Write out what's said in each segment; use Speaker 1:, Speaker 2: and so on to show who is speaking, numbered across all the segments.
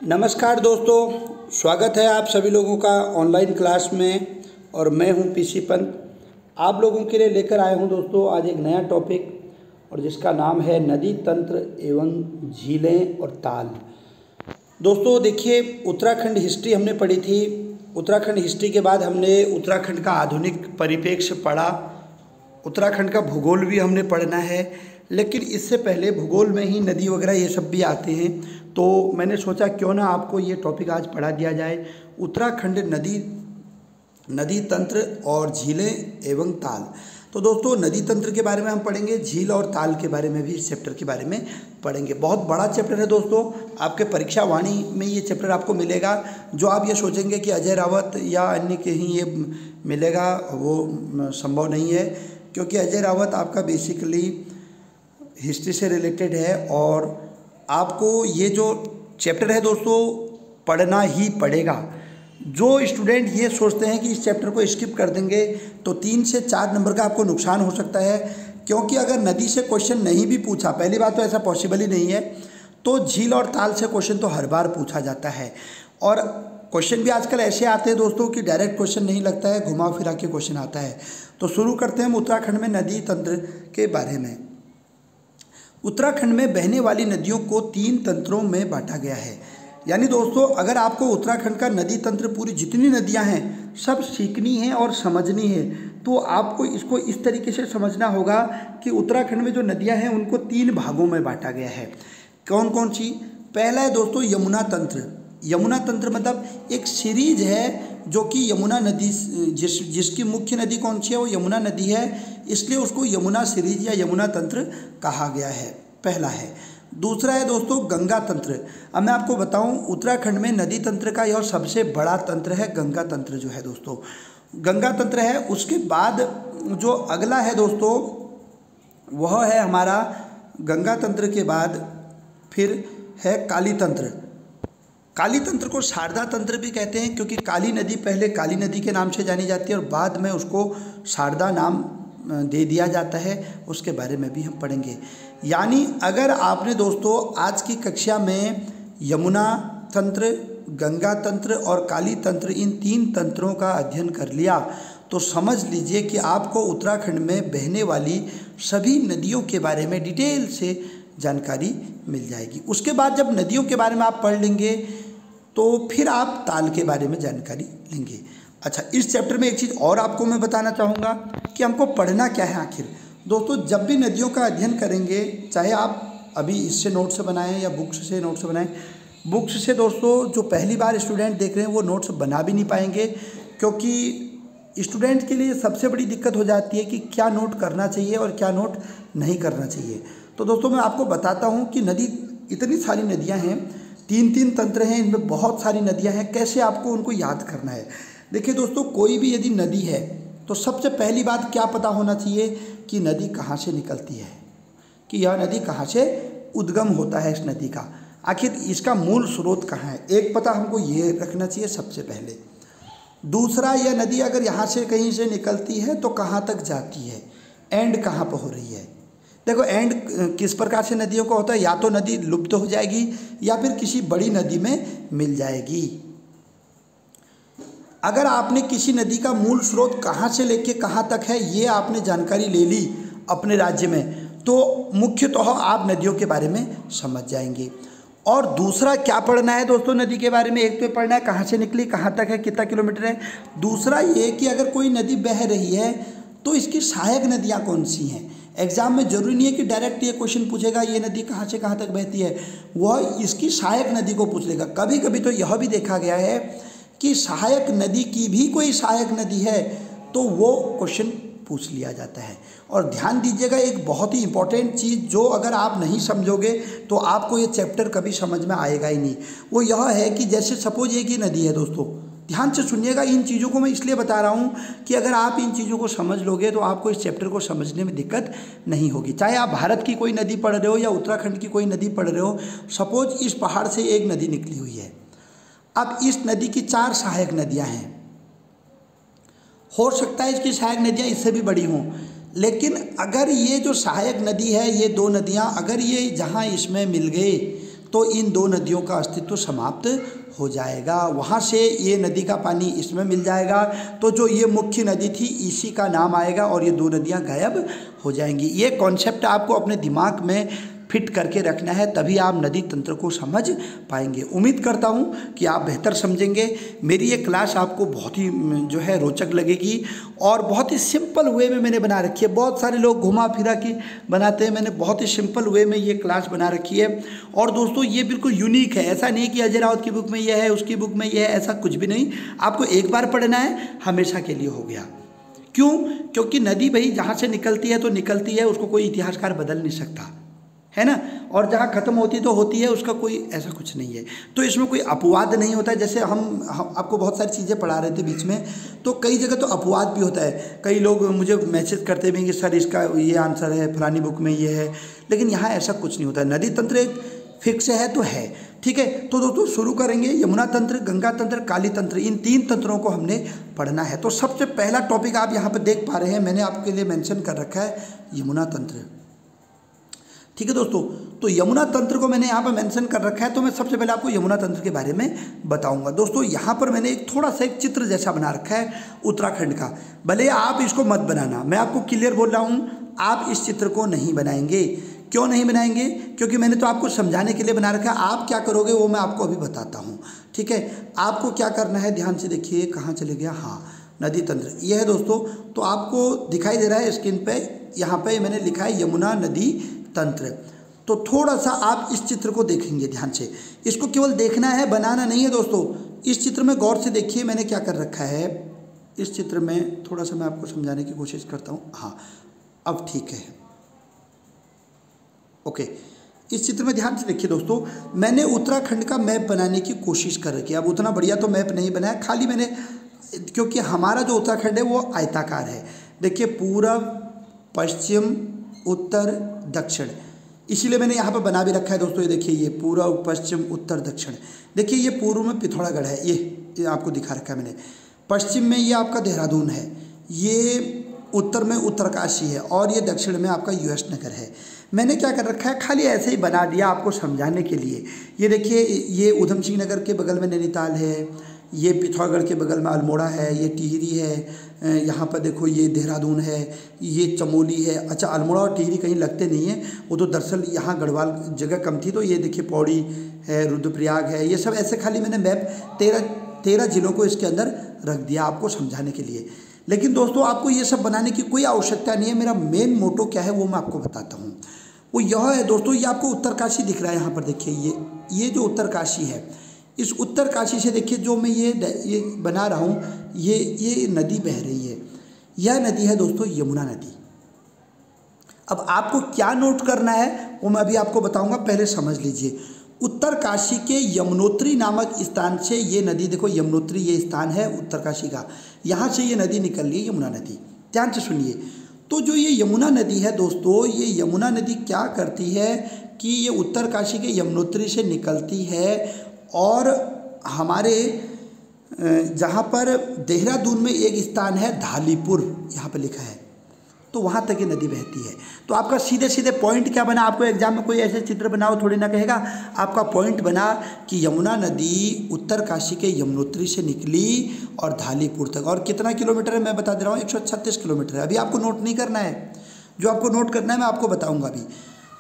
Speaker 1: नमस्कार दोस्तों, स्वागत है आप सभी लोगों का ऑनलाइन क्लास में। और मैं हूं पीसी पंत। आप लोगों के लिए लेकर आया हूं दोस्तों आज एक नया टॉपिक, और जिसका नाम है नदी तंत्र एवं झीलें और ताल। दोस्तों देखिए, उत्तराखंड हिस्ट्री हमने पढ़ी थी। उत्तराखंड हिस्ट्री के बाद हमने उत्तराखंड का आधुनिक परिप्रेक्ष्य पढ़ा। उत्तराखंड का भूगोल भी हमने पढ़ना है, लेकिन इससे पहले भूगोल में ही नदी वगैरह ये सब भी आते हैं। तो मैंने सोचा क्यों ना आपको ये टॉपिक आज पढ़ा दिया जाए, उत्तराखंड नदी तंत्र और झीलें एवं ताल। तो दोस्तों नदी तंत्र के बारे में हम पढ़ेंगे, झील और ताल के बारे में भी इस चैप्टर के बारे में पढ़ेंगे। बहुत बड़ा चैप्टर है दोस्तों, आपके परीक्षा वाणी में ये चैप्टर आपको मिलेगा। जो आप ये सोचेंगे कि अजय रावत या अन्य कहीं ये मिलेगा, वो संभव नहीं है, क्योंकि अजय रावत आपका बेसिकली हिस्ट्री से रिलेटेड है और आपको ये जो चैप्टर है दोस्तों पढ़ना ही पड़ेगा। जो स्टूडेंट ये सोचते हैं कि इस चैप्टर को स्किप कर देंगे तो 3 से 4 नंबर का आपको नुकसान हो सकता है, क्योंकि अगर नदी से क्वेश्चन नहीं भी पूछा, पहली बात तो ऐसा पॉसिबल ही नहीं है, तो झील और ताल से क्वेश्चन तो हर बार पूछा जाता है। और क्वेश्चन भी आजकल ऐसे आते हैं दोस्तों कि डायरेक्ट क्वेश्चन नहीं लगता है, घुमा फिरा के क्वेश्चन आता है। तो शुरू करते हैं हम उत्तराखंड में नदी तंत्र के बारे में। उत्तराखंड में बहने वाली नदियों को 3 तंत्रों में बांटा गया है। यानी दोस्तों अगर आपको उत्तराखंड का नदी तंत्र, पूरी जितनी नदियां हैं सब सीखनी है और समझनी है, तो आपको इसको इस तरीके से समझना होगा कि उत्तराखंड में जो नदियां हैं उनको 3 भागों में बांटा गया है। कौन कौन सी? पहला है दोस्तों यमुना तंत्र। यमुना तंत्र मतलब एक सीरीज है जो कि यमुना नदी, जिसकी मुख्य नदी कौन सी है, वो यमुना नदी है, इसलिए उसको यमुना सीरीज या यमुना तंत्र कहा गया है। पहला है। दूसरा है दोस्तों गंगा तंत्र। अब मैं आपको बताऊं, उत्तराखंड में नदी तंत्र का यह सबसे बड़ा तंत्र है गंगा तंत्र जो है दोस्तों, गंगा तंत्र है। उसके बाद जो अगला है दोस्तों वह है हमारा गंगा तंत्र के बाद फिर है काली तंत्र। काली तंत्र को शारदा तंत्र भी कहते हैं, क्योंकि काली नदी पहले काली नदी के नाम से जानी जाती है और बाद में उसको शारदा नाम दे दिया जाता है। उसके बारे में भी हम पढ़ेंगे। यानी अगर आपने दोस्तों आज की कक्षा में यमुना तंत्र, गंगा तंत्र और काली तंत्र, इन 3 तंत्रों का अध्ययन कर लिया तो समझ लीजिए कि आपको उत्तराखंड में बहने वाली सभी नदियों के बारे में डिटेल से जानकारी मिल जाएगी। उसके बाद जब नदियों के बारे में आप पढ़ लेंगे तो फिर आप ताल के बारे में जानकारी लेंगे। अच्छा, इस चैप्टर में एक चीज़ और आपको मैं बताना चाहूँगा कि हमको पढ़ना क्या है आखिर। दोस्तों जब भी नदियों का अध्ययन करेंगे, चाहे आप अभी इससे नोट्स बनाएं या बुक्स से नोट्स बनाएं, बुक्स से दोस्तों जो पहली बार स्टूडेंट देख रहे हैं वो नोट्स बना भी नहीं पाएंगे, क्योंकि स्टूडेंट के लिए सबसे बड़ी दिक्कत हो जाती है कि क्या नोट करना चाहिए और क्या नोट नहीं करना चाहिए। तो दोस्तों मैं आपको बताता हूँ कि नदी, इतनी सारी नदियाँ हैं, 3 तंत्र हैं, इनमें बहुत सारी नदियाँ हैं, कैसे आपको उनको याद करना है। देखिए दोस्तों, कोई भी यदि नदी है तो सबसे पहली बात क्या पता होना चाहिए कि नदी कहाँ से निकलती है, कि यह नदी कहाँ से उद्गम होता है, इस नदी का आखिर इसका मूल स्रोत कहाँ है, एक पता हमको ये रखना चाहिए सबसे पहले। दूसरा, यह नदी अगर यहाँ से कहीं से निकलती है तो कहाँ तक जाती है, एंड कहाँ पर हो रही है। देखो एंड किस प्रकार से नदियों का होता है, या तो नदी लुप्त हो जाएगी या फिर किसी बड़ी नदी में मिल जाएगी। अगर आपने किसी नदी का मूल स्रोत कहाँ से लेके कहाँ तक है ये आपने जानकारी ले ली अपने राज्य में, तो मुख्यतः आप नदियों के बारे में समझ जाएंगे। और दूसरा क्या पढ़ना है दोस्तों नदी के बारे में, एक तो पढ़ना है कहाँ से निकली, कहाँ तक है, कितना किलोमीटर है। दूसरा ये कि अगर कोई नदी बह रही है तो इसकी सहायक नदियाँ कौन सी हैं। एग्जाम में जरूरी नहीं है कि डायरेक्ट ये क्वेश्चन पूछेगा ये नदी कहाँ से कहाँ तक बहती है, वह इसकी सहायक नदी को पूछ लेगा। कभी कभी तो यह भी देखा गया है कि सहायक नदी की भी कोई सहायक नदी है तो वो क्वेश्चन पूछ लिया जाता है। और ध्यान दीजिएगा एक बहुत ही इंपॉर्टेंट चीज़, जो अगर आप नहीं समझोगे तो आपको ये चैप्टर कभी समझ में आएगा ही नहीं, वो यह है कि जैसे सपोज एक ही नदी है दोस्तों, ध्यान से सुनिएगा, इन चीज़ों को मैं इसलिए बता रहा हूँ कि अगर आप इन चीज़ों को समझ लोगे तो आपको इस चैप्टर को समझने में दिक्कत नहीं होगी। चाहे आप भारत की कोई नदी पढ़ रहे हो या उत्तराखंड की कोई नदी पढ़ रहे हो, सपोज इस पहाड़ से एक नदी निकली हुई है। अब इस नदी की 4 सहायक नदियां हैं, हो सकता है इसकी सहायक नदियां इससे भी बड़ी हों, लेकिन अगर ये जो सहायक नदी है, ये 2 नदियां अगर ये जहां इसमें मिल गए तो इन दो नदियों का अस्तित्व समाप्त हो जाएगा। वहाँ से ये नदी का पानी इसमें मिल जाएगा, तो जो ये मुख्य नदी थी इसी का नाम आएगा और ये दो नदियाँ गायब हो जाएंगी। ये कॉन्सेप्ट आपको अपने दिमाग में फिट करके रखना है, तभी आप नदी तंत्र को समझ पाएंगे। उम्मीद करता हूँ कि आप बेहतर समझेंगे। मेरी ये क्लास आपको बहुत ही जो है रोचक लगेगी और बहुत ही सिंपल वे में मैंने बना रखी है। बहुत सारे लोग घुमा फिरा के बनाते हैं, मैंने बहुत ही सिंपल वे में ये क्लास बना रखी है। और दोस्तों ये बिल्कुल यूनिक है, ऐसा नहीं कि अजय राउत की बुक में ये है, उसकी बुक में ये है, ऐसा कुछ भी नहीं। आपको एक बार पढ़ना है, हमेशा के लिए हो गया। क्यों? क्योंकि नदी भाई जहाँ से निकलती है तो निकलती है, उसको कोई इतिहासकार बदल नहीं सकता, है ना। और जहाँ ख़त्म होती तो होती है, उसका कोई ऐसा कुछ नहीं है। तो इसमें कोई अपवाद नहीं होता है। जैसे हम आपको बहुत सारी चीज़ें पढ़ा रहे थे बीच में, तो कई जगह तो अपवाद भी होता है। कई लोग मुझे मैसेज करते भी कि सर इसका ये आंसर है, फलानी बुक में ये है, लेकिन यहाँ ऐसा कुछ नहीं होता है। नदी तंत्र एक फिक्स है तो है, ठीक है। तो दोस्तों शुरू करेंगे। यमुना तंत्र, गंगा तंत्र, काली तंत्र, इन 3 तंत्रों को हमने पढ़ना है। तो सबसे पहला टॉपिक आप यहाँ पर देख पा रहे हैं, मैंने आपके लिए मेंशन कर रखा है यमुना तंत्र, ठीक है दोस्तों। तो यमुना तंत्र को मैंने यहाँ पर मेंशन कर रखा है, तो मैं सबसे पहले आपको यमुना तंत्र के बारे में बताऊंगा। दोस्तों यहाँ पर मैंने एक थोड़ा सा एक चित्र जैसा बना रखा है उत्तराखंड का। भले आप इसको मत बनाना, मैं आपको क्लियर बोल रहा हूँ, आप इस चित्र को नहीं बनाएंगे। क्यों नहीं बनाएंगे? क्योंकि मैंने तो आपको समझाने के लिए बना रखा है। आप क्या करोगे वो मैं आपको अभी बताता हूँ, ठीक है। आपको क्या करना है, ध्यान से देखिए, कहाँ चले गया, हाँ नदी तंत्र ये है दोस्तों। तो आपको दिखाई दे रहा है स्क्रीन पे, यहाँ पे मैंने लिखा है यमुना नदी तंत्र। तो थोड़ा सा आप इस चित्र को देखेंगे ध्यान से, इसको केवल देखना है, बनाना नहीं है दोस्तों। इस चित्र में गौर से देखिए मैंने क्या कर रखा है। इस चित्र में थोड़ा सा मैं आपको समझाने की कोशिश करता हूँ, हाँ अब ठीक है, ओके। इस चित्र में ध्यान से देखिए दोस्तों, मैंने उत्तराखंड का मैप बनाने की कोशिश कर रखी है। अब उतना बढ़िया तो मैप नहीं बनाया, खाली मैंने, क्योंकि हमारा जो उत्तराखंड है वो आयताकार है। देखिए पूर्व, पश्चिम, उत्तर, दक्षिण, इसीलिए मैंने यहाँ पर बना भी रखा है दोस्तों। ये देखिए, ये पूर्व, पश्चिम, उत्तर, दक्षिण। देखिए ये पूर्व में पिथौरागढ़ है, ये आपको दिखा रखा है मैंने। पश्चिम में ये आपका देहरादून है, ये उत्तर में उत्तरकाशी है, और ये दक्षिण में आपका यूएस नगर है। मैंने क्या कर रखा है, खाली ऐसे ही बना दिया आपको समझाने के लिए। ये देखिए, ये ऊधम सिंह नगर के बगल में नैनीताल है, ये पिथौरागढ़ के बगल में अल्मोड़ा है, ये टिहरी है, यहाँ पर देखो ये देहरादून है, ये चमोली है। अच्छा, अल्मोड़ा और टिहरी कहीं लगते नहीं हैं, वो तो दरअसल यहाँ गढ़वाल जगह कम थी। तो ये देखिए पौड़ी है, रुद्रप्रयाग है, ये सब ऐसे खाली मैंने मैप 13 जिलों को इसके अंदर रख दिया आपको समझाने के लिए। लेकिन दोस्तों आपको ये सब बनाने की कोई आवश्यकता नहीं है। मेरा मेन मोटो क्या है वो मैं आपको बताता हूँ। वो यह है दोस्तों, ये आपको उत्तरकाशी दिख रहा है यहाँ पर देखिए, ये जो उत्तरकाशी है, इस उत्तरकाशी से देखिए जो मैं ये बना रहा हूँ, ये नदी बह रही है। यह नदी है दोस्तों यमुना नदी। अब आपको क्या नोट करना है वो मैं अभी आपको बताऊंगा, पहले समझ लीजिए। उत्तरकाशी के यमुनोत्री नामक स्थान से ये नदी, देखो यमुनोत्री ये स्थान है उत्तरकाशी का, यहाँ से ये नदी निकल रही है यमुना नदी। ध्यान से सुनिए। तो जो ये यमुना नदी है दोस्तों, ये यमुना नदी क्या करती है कि ये उत्तरकाशी के यमुनोत्री से निकलती है, और हमारे जहाँ पर देहरादून में एक स्थान है धालीपुर, यहाँ पर लिखा है, तो वहाँ तक ये नदी बहती है। तो आपका सीधे सीधे पॉइंट क्या बना, आपको एग्जाम में कोई ऐसे चित्र बनाओ थोड़ी ना कहेगा, आपका पॉइंट बना कि यमुना नदी उत्तरकाशी के यमुनोत्री से निकली और धालीपुर तक। और कितना किलोमीटर है मैं बता दे रहा हूँ, 136 किलोमीटर है। अभी आपको नोट नहीं करना है, जो आपको नोट करना है मैं आपको बताऊँगा अभी।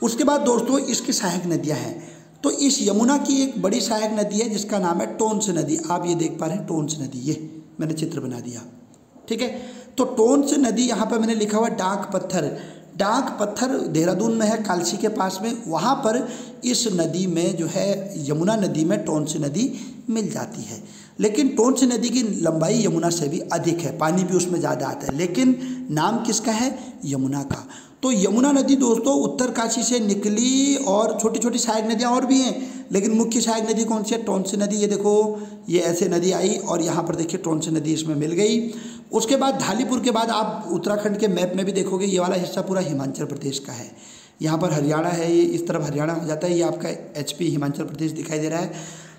Speaker 1: उसके बाद दोस्तों इसकी सहायक नदियाँ हैं। तो इस यमुना की एक बड़ी सहायक नदी है जिसका नाम है टोंस नदी। आप ये देख पा रहे हैं टोंस नदी, ये मैंने चित्र बना दिया, ठीक है। तो टोंस नदी, यहाँ पर मैंने लिखा हुआ डाक पत्थर देहरादून में है, कालसी के पास में। वहाँ पर इस नदी में जो है यमुना नदी में टोंस नदी मिल जाती है। लेकिन टोंस नदी की लंबाई यमुना से भी अधिक है, पानी भी उसमें ज़्यादा आता है, लेकिन नाम किसका है, यमुना का। तो यमुना नदी दोस्तों उत्तरकाशी से निकली, और छोटी छोटी सहायक नदियाँ और भी हैं, लेकिन मुख्य सहायक नदी कौन सी है, टोंस नदी। ये देखो, ये ऐसे नदी आई और यहाँ पर देखिए टोंस नदी इसमें मिल गई। उसके बाद धालीपुर के बाद आप उत्तराखंड के मैप में भी देखोगे ये वाला हिस्सा पूरा हिमाचल प्रदेश का है। यहाँ पर हरियाणा है, ये इस तरफ हरियाणा हो जाता है, ये आपका HP हिमाचल प्रदेश दिखाई दे रहा है।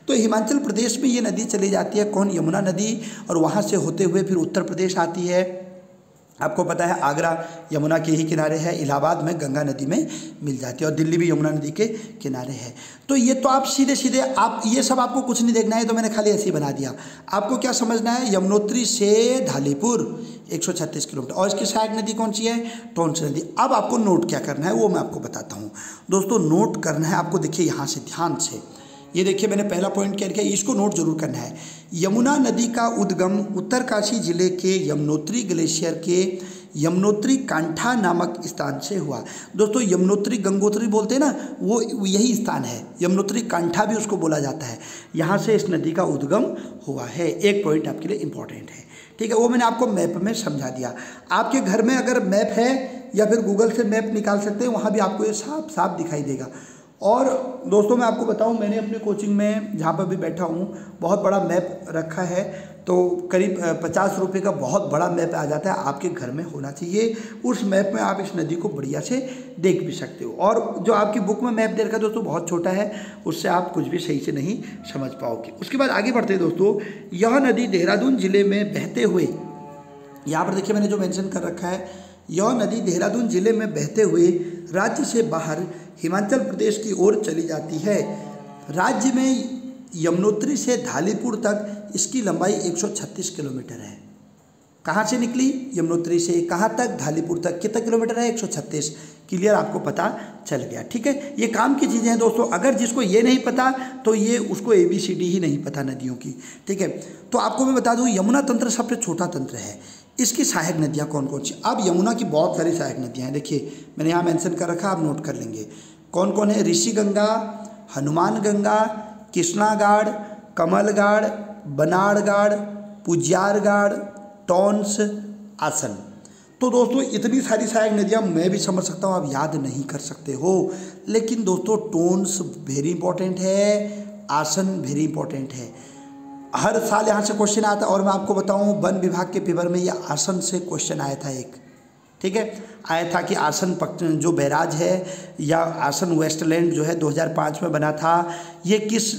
Speaker 1: तो हिमाचल प्रदेश में ये नदी चली जाती है, कौन, यमुना नदी, और वहाँ से होते हुए फिर उत्तर प्रदेश आती है। आपको पता है आगरा यमुना के ही किनारे है, इलाहाबाद में गंगा नदी में मिल जाती है और दिल्ली भी यमुना नदी के किनारे है। तो ये तो आप सीधे सीधे आप ये सब आपको कुछ नहीं देखना है, तो मैंने खाली ऐसे ही बना दिया। आपको क्या समझना है, यमुनोत्री से धालीपुर 136 किलोमीटर, और इसकी सहायक नदी कौन सी है, टोंस नदी। अब आपको नोट क्या करना है वो मैं आपको बताता हूँ दोस्तों। नोट करना है आपको, देखिए यहाँ से ध्यान से, ये देखिए मैंने पहला पॉइंट क्या लिखा है, इसको नोट जरूर करना है। यमुना नदी का उद्गम उत्तरकाशी जिले के यमुनोत्री ग्लेशियर के यमुनोत्री कांठा नामक स्थान से हुआ। दोस्तों यमुनोत्री गंगोत्री बोलते हैं ना, वो यही स्थान है, यमुनोत्री कांठा भी उसको बोला जाता है। यहाँ से इस नदी का उद्गम हुआ है। एक पॉइंट आपके लिए इंपॉर्टेंट है, ठीक है, वो मैंने आपको मैप में समझा दिया। आपके घर में अगर मैप है या फिर गूगल से मैप निकाल सकते हैं, वहाँ भी आपको ये साफ साफ दिखाई देगा। और दोस्तों मैं आपको बताऊं, मैंने अपने कोचिंग में जहाँ पर भी बैठा हूँ बहुत बड़ा मैप रखा है, तो करीब 50 रुपये का बहुत बड़ा मैप आ जाता है, आपके घर में होना चाहिए। उस मैप में आप इस नदी को बढ़िया से देख भी सकते हो। और जो आपकी बुक में मैप दे रखा है दोस्तों बहुत छोटा है, उससे आप कुछ भी सही से नहीं समझ पाओगे। उसके बाद आगे बढ़ते हैं दोस्तों। यह नदी देहरादून जिले में बहते हुए, यहाँ पर देखिए मैंने जो मेंशन कर रखा है, यह नदी देहरादून जिले में बहते हुए राज्य से बाहर हिमाचल प्रदेश की ओर चली जाती है। राज्य में यमुनोत्री से धालीपुर तक इसकी लंबाई 136 किलोमीटर है। कहाँ से निकली, यमुनोत्री से, कहाँ तक, धालीपुर तक, कितना किलोमीटर है, 136। क्लियर, आपको पता चल गया, ठीक है। ये काम की चीज़ें हैं दोस्तों, अगर जिसको ये नहीं पता तो ये उसको ABCD ही नहीं पता नदियों की, ठीक है। तो आपको मैं बता दूँ, यमुना तंत्र सबसे छोटा तंत्र है। इसकी सहायक नदियाँ कौन कौन सी, अब यमुना की बहुत सारी सहायक नदियाँ हैं, देखिए मैंने यहाँ मेंशन कर रखा, आप नोट कर लेंगे कौन कौन है। ऋषि गंगा, हनुमान गंगा, कृष्णागाड़, कमलगाड़, बनाड़गाड़, पुजियारगाड़, टोंस, आसन। तो दोस्तों इतनी सारी सहायक नदियाँ मैं भी समझ सकता हूँ आप याद नहीं कर सकते हो, लेकिन दोस्तों टोंस वेरी इंपॉर्टेंट है, आसन वेरी इंपॉर्टेंट है। हर साल यहाँ से क्वेश्चन आता है, और मैं आपको बताऊँ वन विभाग के पेपर में ये आसन से क्वेश्चन आया था एक, ठीक है, आया था कि आसन जो बैराज है या आसन वेस्टलैंड जो है 2005 में बना था, ये किस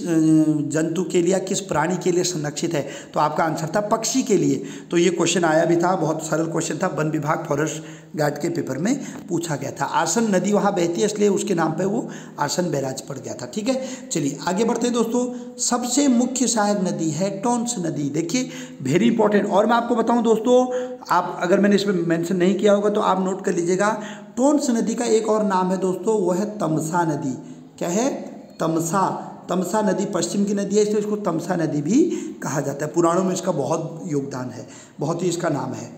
Speaker 1: जंतु के लिए, किस प्राणी के लिए संरक्षित है, तो आपका आंसर था पक्षी के लिए। तो ये क्वेश्चन आया भी था, बहुत सरल क्वेश्चन था, वन विभाग फॉरेस्ट गार्ड के पेपर में पूछा गया था। आसन नदी वहाँ बहती है इसलिए उसके नाम पे वो आसन बैराज पड़ गया था, ठीक है। चलिए आगे बढ़ते हैं दोस्तों। सबसे मुख्य सहायक नदी है टोंस नदी, देखिए वेरी इंपॉर्टेंट। और मैं आपको बताऊँ दोस्तों, आप अगर मैंने इसमें मेंशन नहीं किया होगा तो आप नोट कर लीजिएगा, टोंस नदी का एक और नाम है दोस्तों, वो है तमसा नदी। क्या है, तमसा। तमसा नदी पश्चिम की नदी है, इसलिए इसको तमसा नदी भी कहा जाता है। पुराणों में इसका बहुत योगदान है, बहुत ही इसका नाम है।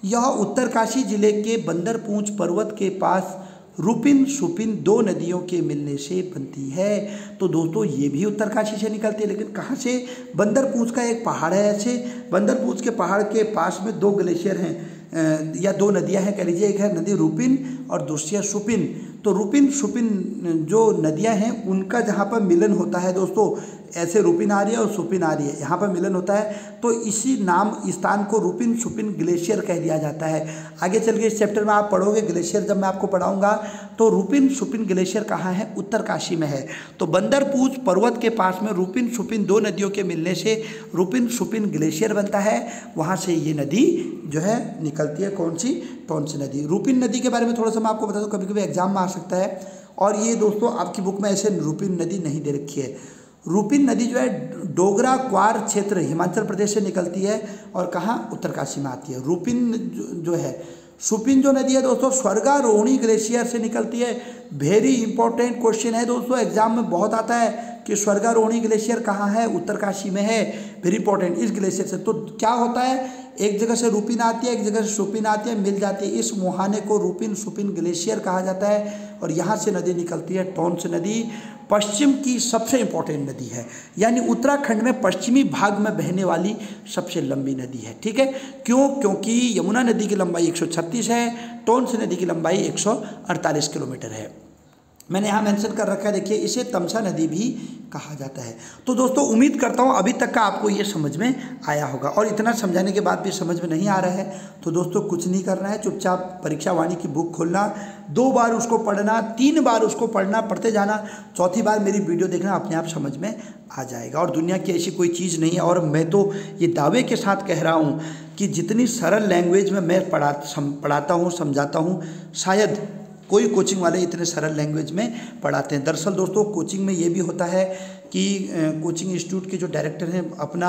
Speaker 1: यह उत्तरकाशी जिले के बंदरपूंछ पर्वत के पास रूपिन सुपिन दो नदियों के मिलने से बनती है। तो दोस्तों ये भी उत्तरकाशी से निकलती है, लेकिन कहाँ से, बंदरपूंछ का एक पहाड़ है, ऐसे बंदरपूंछ के पहाड़ के पास में दो ग्लेशियर हैं या दो नदियां हैं कह लीजिए, एक है नदी रूपिन और दूसरी है सुपिन। तो रूपिन सुपिन जो नदियां हैं उनका जहाँ पर मिलन होता है दोस्तों, ऐसे रूपिन आ रही है और सुपिन आ रही है, यहाँ पर मिलन होता है, तो इसी नाम स्थान को रूपिन सुपिन ग्लेशियर कह दिया जाता है। आगे चल के इस चैप्टर में आप पढ़ोगे ग्लेशियर, जब मैं आपको पढ़ाऊंगा तो रूपिन सुपिन ग्लेशियर कहाँ है, उत्तरकाशी में है। तो बंदरपूंछ पर्वत के पास में रूपिन सुपिन दो नदियों के मिलने से रूपिन सुपिन ग्लेशियर बनता है, वहाँ से ये नदी जो है निकलती है, कौन सी, टोंस नदी। रूपिन नदी के बारे में थोड़ा सा मैं आपको बता दूँ, कभी कभी एग्जाम में आ सकता है, और ये दोस्तों आपकी बुक में ऐसे रूपिन नदी नहीं दे रखी है। रूपिन नदी जो है डोगरा क्वार क्षेत्र हिमाचल प्रदेश से निकलती है और कहाँ, उत्तरकाशी में आती है। रूपिन जो है, सुपिन जो नदी है दोस्तों स्वर्गारोहिणी ग्लेशियर से निकलती है। वेरी इंपॉर्टेंट क्वेश्चन है दोस्तों, एग्जाम में बहुत आता है कि स्वर्गारोहिणी ग्लेशियर कहाँ है, उत्तरकाशी में है, वेरी इंपॉर्टेंट। इस ग्लेशियर से तो क्या होता है, एक जगह से रूपिन आती है, एक जगह से सुपिन आती है, मिल जाती है, इस मुहाने को रूपिन सुपिन ग्लेशियर कहा जाता है, और यहाँ से नदी निकलती है टोंस नदी। पश्चिम की सबसे इंपॉर्टेंट नदी है, यानी उत्तराखंड में पश्चिमी भाग में बहने वाली सबसे लंबी नदी है, ठीक है। क्यों, क्योंकि यमुना नदी की लंबाई 136 है, टोंस नदी की लंबाई 148 किलोमीटर है। मैंने यहाँ मेंशन कर रखा है, देखिए इसे तमसा नदी भी कहा जाता है। तो दोस्तों उम्मीद करता हूँ अभी तक का आपको ये समझ में आया होगा, और इतना समझाने के बाद भी समझ में नहीं आ रहा है तो दोस्तों कुछ नहीं करना है, चुपचाप परीक्षा वाणी की बुक खोलना, 2 बार उसको पढ़ना, 3 बार उसको पढ़ना, पढ़ते जाना, चौथी बार मेरी वीडियो देखना, अपने आप समझ में आ जाएगा। और दुनिया की ऐसी कोई चीज़ नहीं है, और मैं तो ये दावे के साथ कह रहा हूँ कि जितनी सरल लैंग्वेज में मैं पढ़ाता हूँ, समझाता हूँ, शायद कोई कोचिंग वाले इतने सरल लैंग्वेज में पढ़ाते हैं। दरअसल दोस्तों कोचिंग में ये भी होता है कि कोचिंग इंस्टीट्यूट के जो डायरेक्टर हैं अपना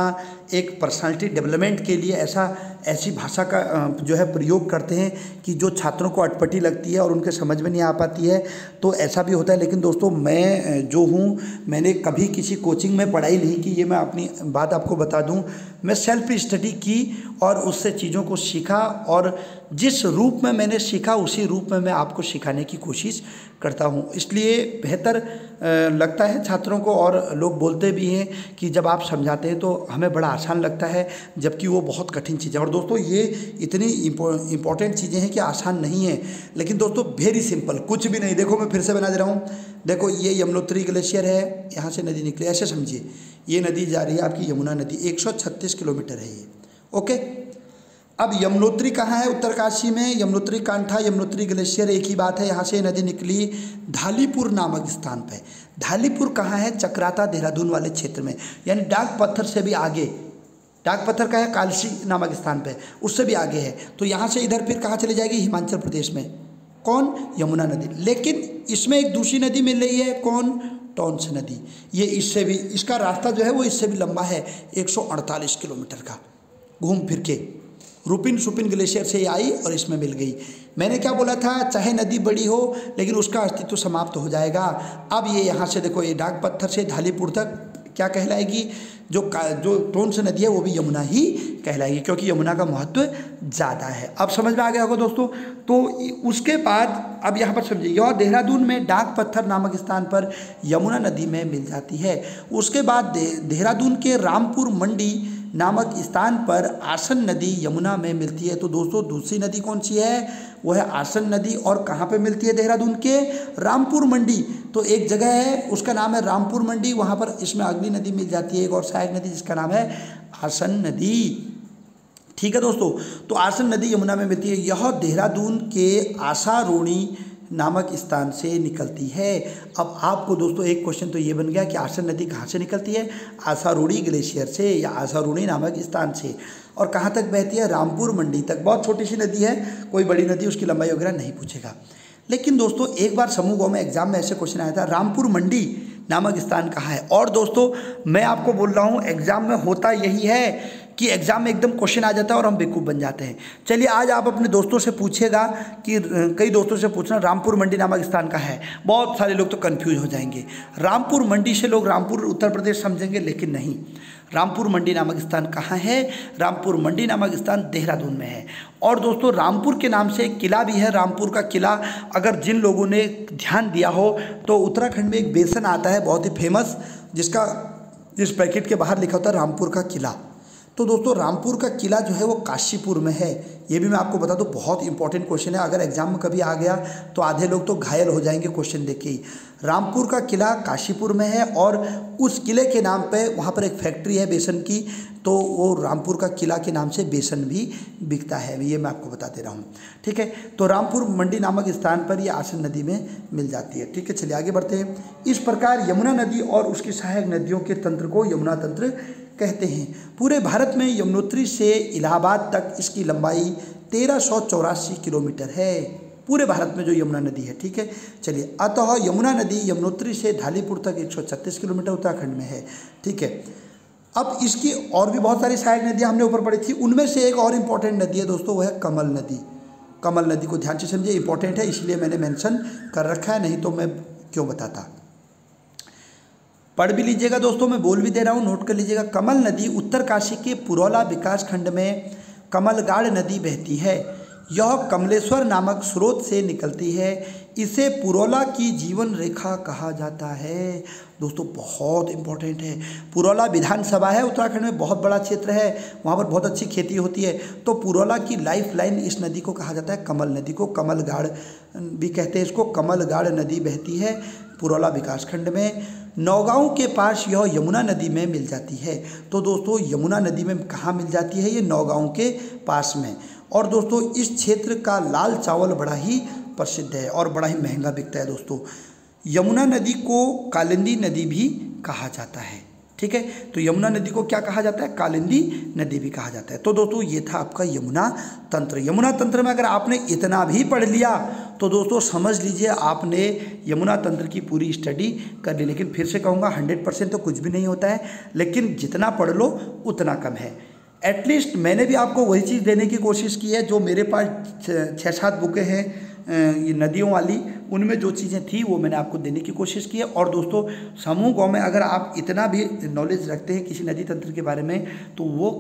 Speaker 1: एक पर्सनालिटी डेवलपमेंट के लिए ऐसी भाषा का जो है प्रयोग करते हैं कि जो छात्रों को अटपटी लगती है और उनके समझ में नहीं आ पाती है, तो ऐसा भी होता है। लेकिन दोस्तों मैं जो हूँ, मैंने कभी किसी कोचिंग में पढ़ाई नहीं की, ये मैं अपनी बात आपको बता दूँ। मैं सेल्फ स्टडी की और उससे चीज़ों को सीखा, और जिस रूप में मैंने सीखा उसी रूप में मैं आपको सिखाने की कोशिश करता हूँ। इसलिए बेहतर लगता है छात्रों को, और लोग बोलते भी हैं कि जब आप समझाते हैं तो हमें बड़ा आसान लगता है, जबकि वो बहुत कठिन चीज़ है। और दोस्तों ये इतनी इम्पोर्टेंट चीज़ें हैं कि आसान नहीं है, लेकिन दोस्तों वेरी सिंपल, कुछ भी नहीं। देखो मैं फिर से बना दे रहा हूँ, देखो ये यमुनोत्री ग्लेशियर है, यहाँ से नदी निकली, ऐसे समझिए ये नदी जा रही है आपकी यमुना नदी, 136 किलोमीटर है ये, ओके। अब यमुनोत्री कहाँ है? उत्तरकाशी में यमुनोत्री कांठा, यमुनोत्री ग्लेशियर एक ही बात है। यहाँ से नदी निकली ढालीपुर नामक स्थान पे। ढालीपुर कहाँ है? चक्राता देहरादून वाले क्षेत्र में, यानी डाक पत्थर से भी आगे। डाक पत्थर का है कालसी नामक स्थान पे, उससे भी आगे है। तो यहाँ से इधर फिर कहाँ चली जाएगी? हिमाचल प्रदेश में। कौन? यमुना नदी। लेकिन इसमें एक दूसरी नदी मिल रही है, कौन? टॉन्स नदी। ये इससे भी, इसका रास्ता जो है वो इससे भी लंबा है, 148 किलोमीटर का, घूम फिर के रूपिन सुपिन ग्लेशियर से आई और इसमें मिल गई। मैंने क्या बोला था? चाहे नदी बड़ी हो लेकिन उसका अस्तित्व समाप्त हो जाएगा। अब ये यहाँ से देखो, ये डाक पत्थर से ढालीपुर तक क्या कहलाएगी? जो टॉन्स नदी है वो भी यमुना ही कहलाएगी, क्योंकि यमुना का महत्व ज़्यादा है। अब समझ में आ गया होगा दोस्तों। तो उसके बाद अब यहाँ पर समझिए, यह देहरादून में डाक पत्थर नामक स्थान पर यमुना नदी में मिल जाती है। उसके बाद देहरादून के रामपुर मंडी नामक स्थान पर आसन नदी यमुना में मिलती है। तो दोस्तों दूसरी नदी कौन सी है? वो है आसन नदी। और कहाँ पे मिलती है? देहरादून के रामपुर मंडी। तो एक जगह है उसका नाम है रामपुर मंडी, वहाँ पर इसमें अगली नदी मिल जाती है, एक और सहायक नदी जिसका नाम है आसन नदी। ठीक है दोस्तों, तो आसन नदी यमुना में मिलती है। यह देहरादून के आसारोणी नामक स्थान से निकलती है। अब आपको दोस्तों एक क्वेश्चन तो ये बन गया कि आसन नदी कहाँ से निकलती है? आसारोणी ग्लेशियर से या आसारोणी नामक स्थान से। और कहाँ तक बहती है? रामपुर मंडी तक। बहुत छोटी सी नदी है, कोई बड़ी नदी, उसकी लंबाई वगैरह नहीं पूछेगा। लेकिन दोस्तों एक बार समूह गौ में एग्जाम में ऐसे क्वेश्चन आया था, रामपुर मंडी नामक स्थान कहाँ है? और दोस्तों मैं आपको बोल रहा हूँ एग्जाम में होता यही है कि एग्जाम में एकदम क्वेश्चन आ जाता है और हम बेवकूफ़ बन जाते हैं। चलिए आज आप अपने दोस्तों से पूछिएगा कि कई दोस्तों से पूछना रामपुर मंडी नामक स्थान का है, बहुत सारे लोग तो कंफ्यूज हो जाएंगे। रामपुर मंडी से लोग रामपुर उत्तर प्रदेश समझेंगे, लेकिन नहीं। रामपुर मंडी नामक स्थान कहाँ है? रामपुर मंडी नामक स्थान देहरादून में है। और दोस्तों रामपुर के नाम से एक किला भी है, रामपुर का किला। अगर जिन लोगों ने ध्यान दिया हो तो उत्तराखंड में एक बेसन आता है बहुत ही फेमस, जिस पैकेट के बाहर लिखा होता है रामपुर का किला। तो दोस्तों रामपुर का किला जो है वो काशीपुर में है। ये भी मैं आपको बता दूं, बहुत इंपॉर्टेंट क्वेश्चन है। अगर एग्जाम में कभी आ गया तो आधे लोग तो घायल हो जाएंगे क्वेश्चन देख के ही। रामपुर का किला काशीपुर में है, और उस किले के नाम पे वहाँ पर एक फैक्ट्री है बेसन की, तो वो रामपुर का किला के नाम से बेसन भी बिकता है। ये मैं आपको बता दे रहा हूँ, ठीक है। तो रामपुर मंडी नामक स्थान पर ये आसन नदी में मिल जाती है, ठीक है। चलिए आगे बढ़ते हैं। इस प्रकार यमुना नदी और उसकी सहायक नदियों के तंत्र को यमुना तंत्र कहते हैं। पूरे भारत में यमुनोत्री से इलाहाबाद तक इसकी लंबाई 1384 किलोमीटर है, पूरे भारत में जो यमुना नदी है, ठीक है। चलिए, अतः यमुना नदी यमुनोत्री से ढालीपुर तक 136 किलोमीटर उत्तराखंड में है, ठीक है। अब इसकी और भी बहुत सारी सहायक नदियाँ हमने ऊपर पढ़ी थी, उनमें से एक और इम्पॉर्टेंट नदी है दोस्तों, वो है कमल नदी। कमल नदी को ध्यान से समझिए, इंपॉर्टेंट है इसलिए मैंने मेंशन कर रखा है, नहीं तो मैं क्यों बताता। पढ़ भी लीजिएगा दोस्तों, मैं बोल भी दे रहा हूँ, नोट कर लीजिएगा। कमल नदी उत्तरकाशी के पुरौला विकासखंड में कमलगाड़ नदी बहती है। यह कमलेश्वर नामक स्रोत से निकलती है। इसे पुरोला की जीवन रेखा कहा जाता है। दोस्तों बहुत इंपॉर्टेंट है। पुरोला विधानसभा है उत्तराखंड में, बहुत बड़ा क्षेत्र है, वहाँ पर बहुत अच्छी खेती होती है। तो पुरोला की लाइफ लाइन इस नदी को कहा जाता है कमल नदी को, कमलगाड़ भी कहते हैं इसको, कमलगाड़ नदी बहती है पुरोला विकासखंड में। नौगांव के पास यह यमुना नदी में मिल जाती है। तो दोस्तों यमुना नदी में कहाँ मिल जाती है? ये नौगांव के पास में। और दोस्तों इस क्षेत्र का लाल चावल बड़ा ही प्रसिद्ध है और बड़ा ही महंगा बिकता है। दोस्तों यमुना नदी को कालिंदी नदी भी कहा जाता है। ठीक है, तो यमुना नदी को क्या कहा जाता है? कालिंदी नदी भी कहा जाता है। तो दोस्तों ये था आपका यमुना तंत्र। यमुना तंत्र में अगर आपने इतना भी पढ़ लिया तो दोस्तों समझ लीजिए आपने यमुना तंत्र की पूरी स्टडी कर ली। लेकिन फिर से कहूँगा 100% तो कुछ भी नहीं होता है, लेकिन जितना पढ़ लो उतना कम है। एटलीस्ट मैंने भी आपको वही चीज़ देने की कोशिश की है जो मेरे पास 6-7 बुकें हैं ये नदियों वाली, उनमें जो चीज़ें थी वो मैंने आपको देने की कोशिश की है। और दोस्तों समूह गाँव में अगर आप इतना भी नॉलेज रखते हैं किसी नदी तंत्र के बारे में तो वो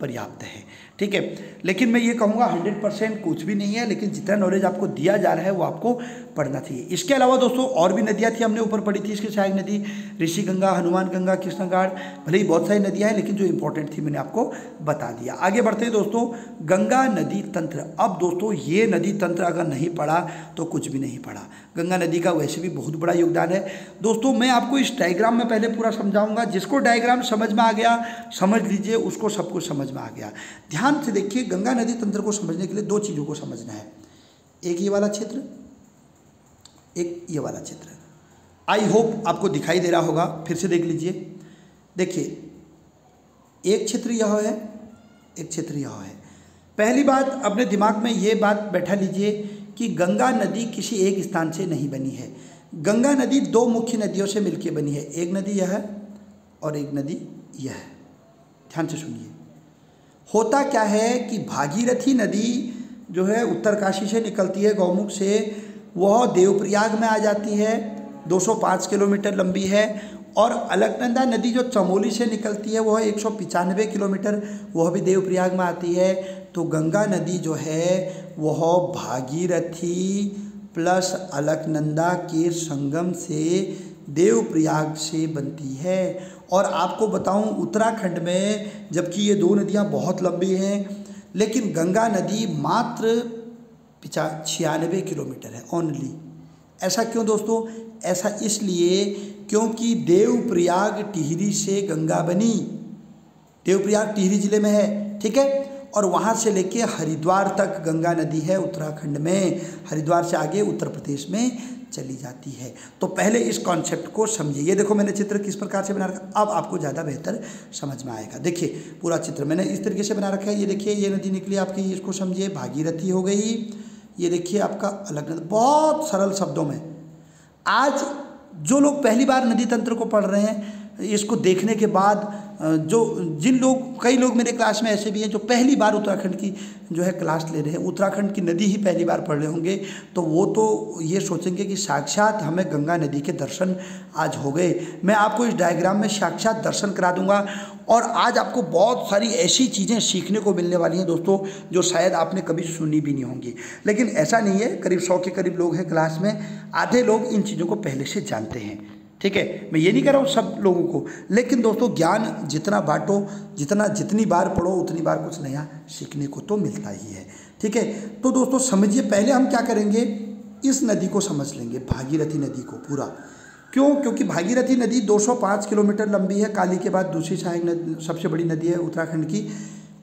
Speaker 1: पर्याप्त है। ठीक है, लेकिन मैं ये कहूँगा 100% कुछ भी नहीं है, लेकिन जितना नॉलेज आपको दिया जा रहा है वो आपको पढ़ना चाहिए। इसके अलावा दोस्तों और भी नदियाँ थी, हमने ऊपर पढ़ी थी इसकी सहायक नदी ऋषि गंगा, हनुमान गंगा, कृष्ण घाट, भले ही बहुत सारी नदियाँ हैं लेकिन जो इंपॉर्टेंट थी मैंने आपको बता दिया। आगे बढ़ते हैं दोस्तों, गंगा नदी तंत्र। अब दोस्तों ये नदी तंत्र अगर नहीं पढ़ा तो कुछ भी नहीं पढ़ा। गंगा नदी का वैसे भी बहुत बड़ा योगदान है। दोस्तों मैं आपको इस डायग्राम में पहले पूरा समझाऊंगा, जिसको डायग्राम समझ में आ गया समझ लीजिए उसको सब कुछ समझ में आ गया। ध्यान से देखिए, गंगा नदी तंत्र को समझने के लिए 2 चीज़ों को समझना है, एक ये वाला क्षेत्र, एक ये वाला क्षेत्र। आई होप आपको दिखाई दे रहा होगा, फिर से देख लीजिए। देखिए एक क्षेत्र यह है, एक क्षेत्र यह है। पहली बात अपने दिमाग में ये बात बैठा लीजिए कि गंगा नदी किसी एक स्थान से नहीं बनी है। गंगा नदी 2 मुख्य नदियों से मिलकर बनी है, एक नदी यह है और एक नदी यह है। ध्यान से सुनिए, होता क्या है कि भागीरथी नदी जो है उत्तरकाशी से निकलती है गौमुख से, वह देवप्रयाग में आ जाती है, 205 किलोमीटर लंबी है। और अलकनंदा नदी जो चमोली से निकलती है वह 195 किलोमीटर, वह भी देवप्रयाग में आती है। तो गंगा नदी जो है वह भागीरथी प्लस अलकनंदा के संगम से देवप्रयाग से बनती है। और आपको बताऊं उत्तराखंड में जबकि ये 2 नदियां बहुत लंबी हैं, लेकिन गंगा नदी मात्र 96 किलोमीटर है ओनली। ऐसा क्यों दोस्तों? ऐसा इसलिए क्योंकि देवप्रयाग टिहरी से गंगा बनी। देवप्रयाग टिहरी जिले में है, ठीक है, और वहाँ से लेके हरिद्वार तक गंगा नदी है उत्तराखंड में, हरिद्वार से आगे उत्तर प्रदेश में चली जाती है। तो पहले इस कॉन्सेप्ट को समझिए। ये देखो मैंने चित्र किस प्रकार से बना रखा, अब आपको ज़्यादा बेहतर समझ में आएगा। देखिए पूरा चित्र मैंने इस तरीके से बना रखा है। ये देखिए ये नदी निकली आपकी, इसको समझिए भागीरथी हो गई। ये देखिए आपका अलकनंदा, बहुत सरल शब्दों में। आज जो लोग पहली बार नदी तंत्र को पढ़ रहे हैं, इसको देखने के बाद जिन लोग, कई लोग मेरे क्लास में ऐसे भी हैं जो पहली बार उत्तराखंड की जो है क्लास ले रहे हैं, उत्तराखंड की नदी ही पहली बार पढ़ रहे होंगे, तो वो तो ये सोचेंगे कि साक्षात हमें गंगा नदी के दर्शन आज हो गए। मैं आपको इस डायग्राम में साक्षात दर्शन करा दूंगा और आज आपको बहुत सारी ऐसी चीज़ें सीखने को मिलने वाली हैं दोस्तों जो शायद आपने कभी सुनी भी नहीं होंगी। लेकिन ऐसा नहीं है, करीब 100 के करीब लोग हैं क्लास में, आधे लोग इन चीज़ों को पहले से जानते हैं। ठीक है, मैं ये नहीं कह रहा हूँ सब लोगों को, लेकिन दोस्तों ज्ञान जितना बांटो, जितनी बार पढ़ो उतनी बार कुछ नया सीखने को तो मिलता ही है। ठीक है, तो दोस्तों समझिए, पहले हम क्या करेंगे, इस नदी को समझ लेंगे, भागीरथी नदी को पूरा। क्यों? क्योंकि भागीरथी नदी 205 किलोमीटर लंबी है, काली के बाद दूसरी सहायक नदी, सबसे बड़ी नदी है उत्तराखंड की।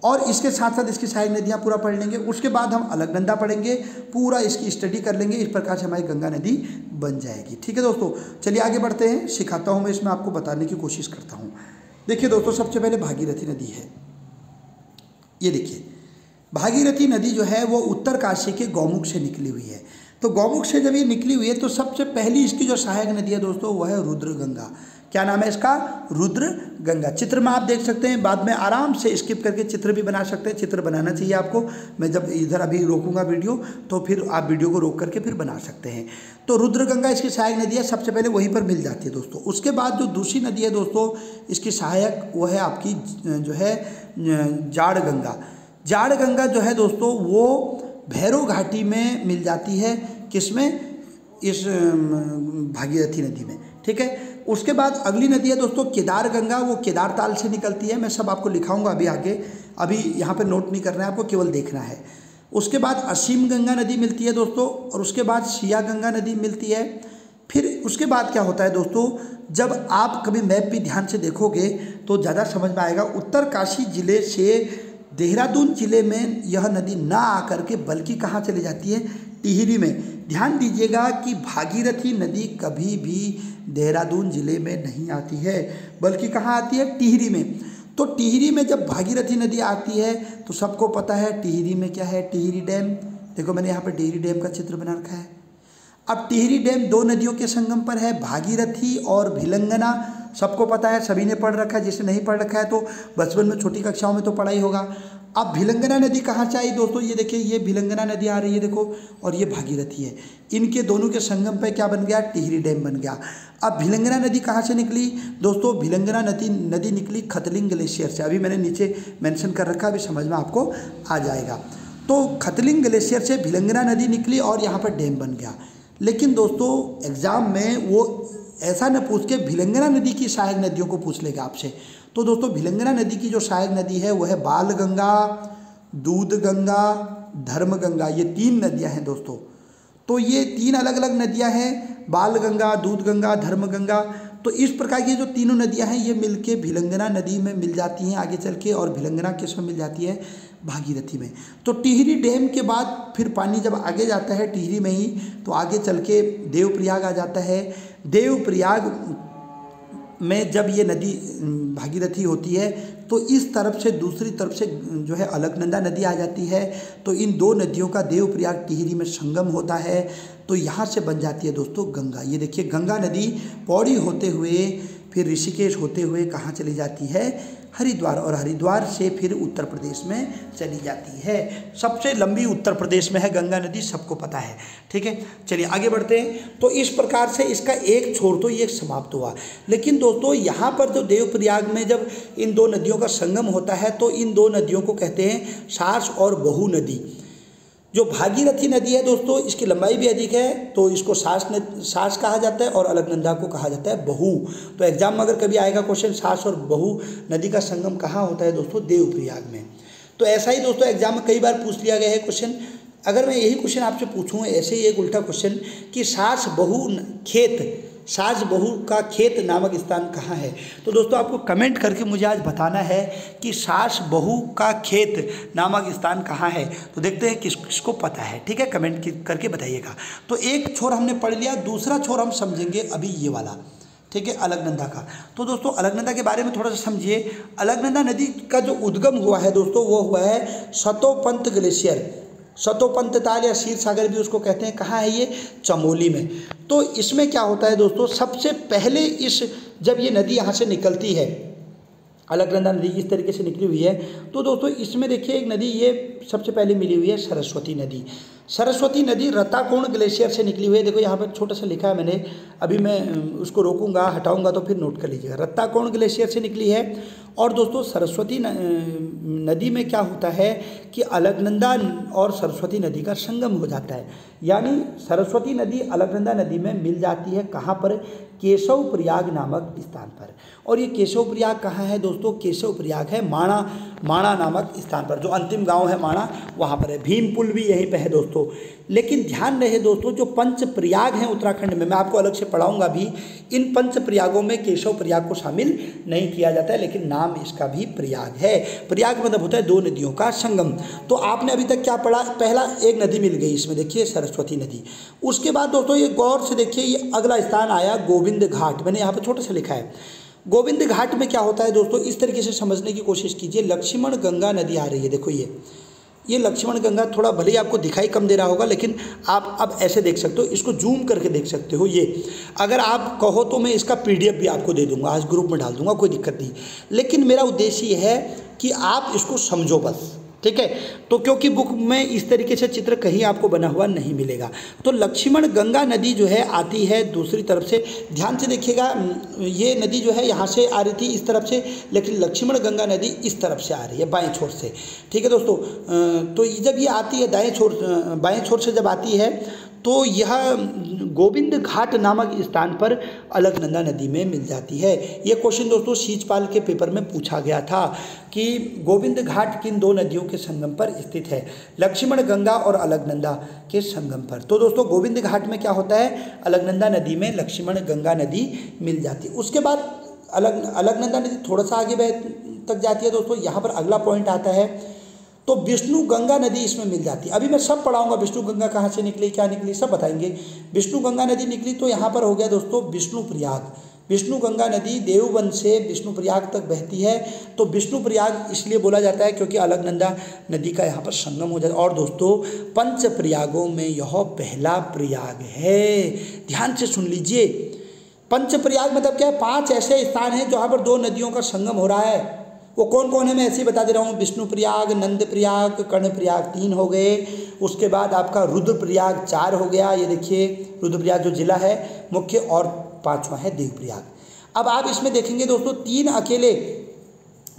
Speaker 1: और इसके साथ साथ इसकी सहायक नदियाँ पूरा पढ़ लेंगे। उसके बाद हम अलकनंदा पढ़ेंगे, पूरा इसकी स्टडी कर लेंगे। इस प्रकार से हमारी गंगा नदी बन जाएगी। ठीक है दोस्तों, चलिए आगे बढ़ते हैं, सिखाता हूँ मैं, इसमें आपको बताने की कोशिश करता हूँ। देखिए दोस्तों, सबसे पहले भागीरथी नदी है। ये देखिए भागीरथी नदी जो है वो उत्तरकाशी के गौमुख से निकली हुई है। तो गौमुख से जब ये निकली हुई है तो सबसे पहली इसकी जो सहायक नदी है दोस्तों वो है रुद्र गंगा। क्या नाम है इसका? रुद्र गंगा। चित्र में आप देख सकते हैं, बाद में आराम से स्किप करके चित्र भी बना सकते हैं। चित्र बनाना चाहिए आपको, मैं जब इधर अभी रोकूंगा वीडियो तो फिर आप वीडियो को रोक करके फिर बना सकते हैं। तो रुद्र गंगा इसकी सहायक नदी है, सबसे पहले वहीं पर मिल जाती है दोस्तों। उसके बाद जो दूसरी नदी है दोस्तों इसकी सहायक, वो है आपकी जो है जाड़ गंगा। जाड़ गंगा जो है दोस्तों वो भैरव घाटी में मिल जाती है। किसमें? इस भागीरथी नदी में, ठीक है। उसके बाद अगली नदी है दोस्तों केदार गंगा, वो केदार ताल से निकलती है। मैं सब आपको लिखाऊंगा अभी आगे, अभी यहाँ पे नोट नहीं करना है आपको, केवल देखना है। उसके बाद असीम गंगा नदी मिलती है दोस्तों, और उसके बाद शिया गंगा नदी मिलती है। फिर उसके बाद क्या होता है दोस्तों, जब आप कभी मैप भी ध्यान से देखोगे तो ज़्यादा समझ में आएगा। उत्तरकाशी जिले से देहरादून जिले में यह नदी ना आकर के बल्कि कहाँ चली जाती है, टिहरी में। ध्यान दीजिएगा कि भागीरथी नदी कभी भी देहरादून जिले में नहीं आती है, बल्कि कहाँ आती है, टिहरी में। तो टिहरी में जब भागीरथी नदी आती है तो सबको पता है टिहरी में क्या है, टिहरी डैम। देखो मैंने यहाँ पर टिहरी डैम का चित्र बना रखा है। अब टिहरी डैम दो नदियों के संगम पर है, भागीरथी और भिलंगना। सबको पता है, सभी ने पढ़ रखा है। जिसे नहीं पढ़ रखा है तो बचपन में छोटी कक्षाओं में तो पढ़ा ही होगा। अब भिलंगना नदी कहाँ से आई दोस्तों, ये देखिए ये भिलंगना नदी आ रही है देखो, और ये भागीरथी है। इनके दोनों के संगम पे क्या बन गया, टिहरी डैम बन गया। अब भिलंगना नदी कहाँ से निकली दोस्तों, भिलंगना नदी निकली खतलिंग ग्लेशियर से। अभी मैंने नीचे मेंशन कर रखा है, अभी समझ में आपको आ जाएगा। तो खतलिंग ग्लेशियर से भिलंगना नदी निकली और यहाँ पर डैम बन गया। लेकिन दोस्तों एग्ज़ाम में वो ऐसा न पूछ के भिलंगना नदी की सहायक नदियों को पूछ लेगा आपसे। तो दोस्तों भिलंगना नदी की जो सहायक नदी है वो है बाल गंगा, दूध गंगा, धर्म गंगा। ये तीन नदियां हैं दोस्तों। तो ये तीन अलग अलग नदियां हैं, बाल गंगा, दूध गंगा, धर्म गंगा। तो इस प्रकार की जो तीनों नदियां हैं ये मिलके भिलंगना नदी में मिल जाती हैं आगे चल के, और भिलंगना किसमें मिल जाती है, भागीरथी में। तो टिहरी डैम के बाद फिर पानी जब आगे जाता है टिहरी में ही, तो आगे चल के देवप्रयाग आ जाता है। देवप्रयाग में जब ये नदी भागीरथी होती है तो इस तरफ से दूसरी तरफ से जो है अलकनंदा नदी आ जाती है। तो इन दो नदियों का देवप्रयाग टिहरी में संगम होता है। तो यहाँ से बन जाती है दोस्तों गंगा। ये देखिए गंगा नदी पौड़ी होते हुए फिर ऋषिकेश होते हुए कहाँ चली जाती है, हरिद्वार, और हरिद्वार से फिर उत्तर प्रदेश में चली जाती है। सबसे लंबी उत्तर प्रदेश में है गंगा नदी, सबको पता है, ठीक है। चलिए आगे बढ़ते हैं। तो इस प्रकार से इसका एक छोर तो ये समाप्त हुआ। लेकिन दोस्तों यहाँ पर जो देवप्रयाग में जब इन दो नदियों का संगम होता है तो इन दो नदियों को कहते हैं सास और बहू नदी। जो भागीरथी नदी है दोस्तों इसकी लंबाई भी अधिक है, तो इसको सास कहा जाता है, और अलकनंदा को कहा जाता है बहू। तो एग्जाम में अगर कभी आएगा क्वेश्चन, सास और बहू नदी का संगम कहाँ होता है दोस्तों, देवप्रयाग में। तो ऐसा ही दोस्तों एग्जाम में कई बार पूछ लिया गया है क्वेश्चन। अगर मैं यही क्वेश्चन आपसे पूछूँ ऐसे ही एक उल्टा क्वेश्चन कि सास बहू खेत, सास बहू का खेत नामक स्थान कहाँ है, तो दोस्तों आपको कमेंट करके मुझे आज बताना है कि सास बहू का खेत नामक स्थान कहाँ है। तो देखते हैं किसको पता है, ठीक है, कमेंट करके बताइएगा। तो एक छोर हमने पढ़ लिया, दूसरा छोर हम समझेंगे अभी ये वाला, ठीक है, अलकनंदा का। तो दोस्तों अलकनंदा के बारे में थोड़ा सा समझिए। अलकनंदा नदी का जो उद्गम हुआ है दोस्तों वो हुआ है सतोपंत ग्लेशियर, सतोपंत ताल या क्षीर सागर भी उसको कहते हैं। कहाँ है ये, चमोली में। तो इसमें क्या होता है दोस्तों, सबसे पहले जब ये नदी यहाँ से निकलती है, अलकनंदा नदी इस तरीके से निकली हुई है, तो दोस्तों इसमें देखिए एक नदी ये सबसे पहले मिली हुई है सरस्वती नदी। सरस्वती नदी रत्ताकोण ग्लेशियर से निकली हुई है। देखो यहाँ पर छोटा सा लिखा है मैंने, अभी मैं उसको रोकूंगा, हटाऊंगा तो फिर नोट कर लीजिएगा। रत्ताकोण ग्लेशियर से निकली है। और दोस्तों सरस्वती नदी में क्या होता है कि अलकनंदा और सरस्वती नदी का संगम हो जाता है, यानी सरस्वती नदी अलकनंदा नदी में मिल जाती है। कहाँ पर, केशव प्रयाग नामक स्थान पर। और ये केशव प्रयाग कहाँ है दोस्तों, केशव प्रयाग है माणा नामक स्थान पर, जो अंतिम गांव है माणा वहाँ पर है। भीम पुल भी यहीं पे है दोस्तों। लेकिन ध्यान रहे दोस्तों जो पंच प्रयाग हैं उत्तराखंड में, मैं आपको अलग से पढ़ाऊंगा भी, इन पंच प्रयागों में केशव प्रयाग को शामिल नहीं किया जाता है, लेकिन नाम इसका भी प्रयाग है। प्रयाग मतलब होता है दो नदियों का संगम। तो आपने अभी तक क्या पढ़ा, पहला एक नदी मिल गई इसमें, देखिए सरस्वती नदी। उसके बाद दोस्तों ये गौर से देखिए, ये अगला स्थान आया गोविंद घाट। मैंने यहाँ पर छोटा सा लिखा है गोविंद घाट में क्या होता है दोस्तों, इस तरीके से समझने की कोशिश कीजिए। लक्ष्मण गंगा नदी आ रही है, देखो ये लक्ष्मण गंगा, थोड़ा भले ही आपको दिखाई कम दे रहा होगा, लेकिन आप अब ऐसे देख सकते हो, इसको जूम करके देख सकते हो। ये अगर आप कहो तो मैं इसका PDF भी आपको दे दूंगा, आज ग्रुप में डाल दूंगा, कोई दिक्कत नहीं। लेकिन मेरा उद्देश्य ये है कि आप इसको समझो बस, ठीक है। तो क्योंकि बुक में इस तरीके से चित्र कहीं आपको बना हुआ नहीं मिलेगा। तो लक्ष्मण गंगा नदी जो है आती है दूसरी तरफ से, ध्यान से देखिएगा, ये नदी जो है यहाँ से आ रही थी इस तरफ से, लेकिन लक्ष्मण गंगा नदी इस तरफ से आ रही है बाएं छोर से, ठीक है दोस्तों। तो जब ये आती है बाएं छोर से जब आती है तो यह गोविंद घाट नामक स्थान पर अलकनंदा नदी में मिल जाती है। यह क्वेश्चन दोस्तों शीतपाल के पेपर में पूछा गया था कि गोविंद घाट किन दो नदियों के संगम पर स्थित है, लक्ष्मण गंगा और अलकनंदा के संगम पर। तो दोस्तों गोविंद घाट में क्या होता है, अलकनंदा नदी में लक्ष्मण गंगा नदी मिल जाती है। उसके बाद अलकनंदा नदी थोड़ा सा आगे तक जाती है दोस्तों। यहाँ पर अगला पॉइंट आता है, तो विष्णु गंगा नदी इसमें मिल जाती है। अभी मैं सब पढ़ाऊंगा, विष्णु गंगा कहाँ से निकली, क्या निकली, सब बताएंगे। विष्णु गंगा नदी निकली तो यहाँ पर हो गया दोस्तों विष्णु प्रयाग। विष्णु गंगा नदी देवबंद से विष्णु प्रयाग तक बहती है। तो विष्णु प्रयाग इसलिए बोला जाता है क्योंकि अलकनंदा नदी का यहाँ पर संगम हो जाता है। और दोस्तों पंच प्रयागों में यह पहला प्रयाग है। ध्यान से सुन लीजिए, पंच प्रयाग मतलब क्या है, 5 ऐसे स्थान हैं जहाँ पर 2 नदियों का संगम हो रहा है। वो कौन कौन है मैं ऐसे ही बता दे रहा हूँ। विष्णु प्रयाग, नंद प्रयाग, कर्ण प्रयाग 3 हो गए। उसके बाद आपका रुद्र प्रयाग 4 हो गया। ये देखिए रुद्र प्रयाग जो जिला है मुख्य, और 5वां है देव प्रयाग। अब आप इसमें देखेंगे दोस्तों 3 अकेले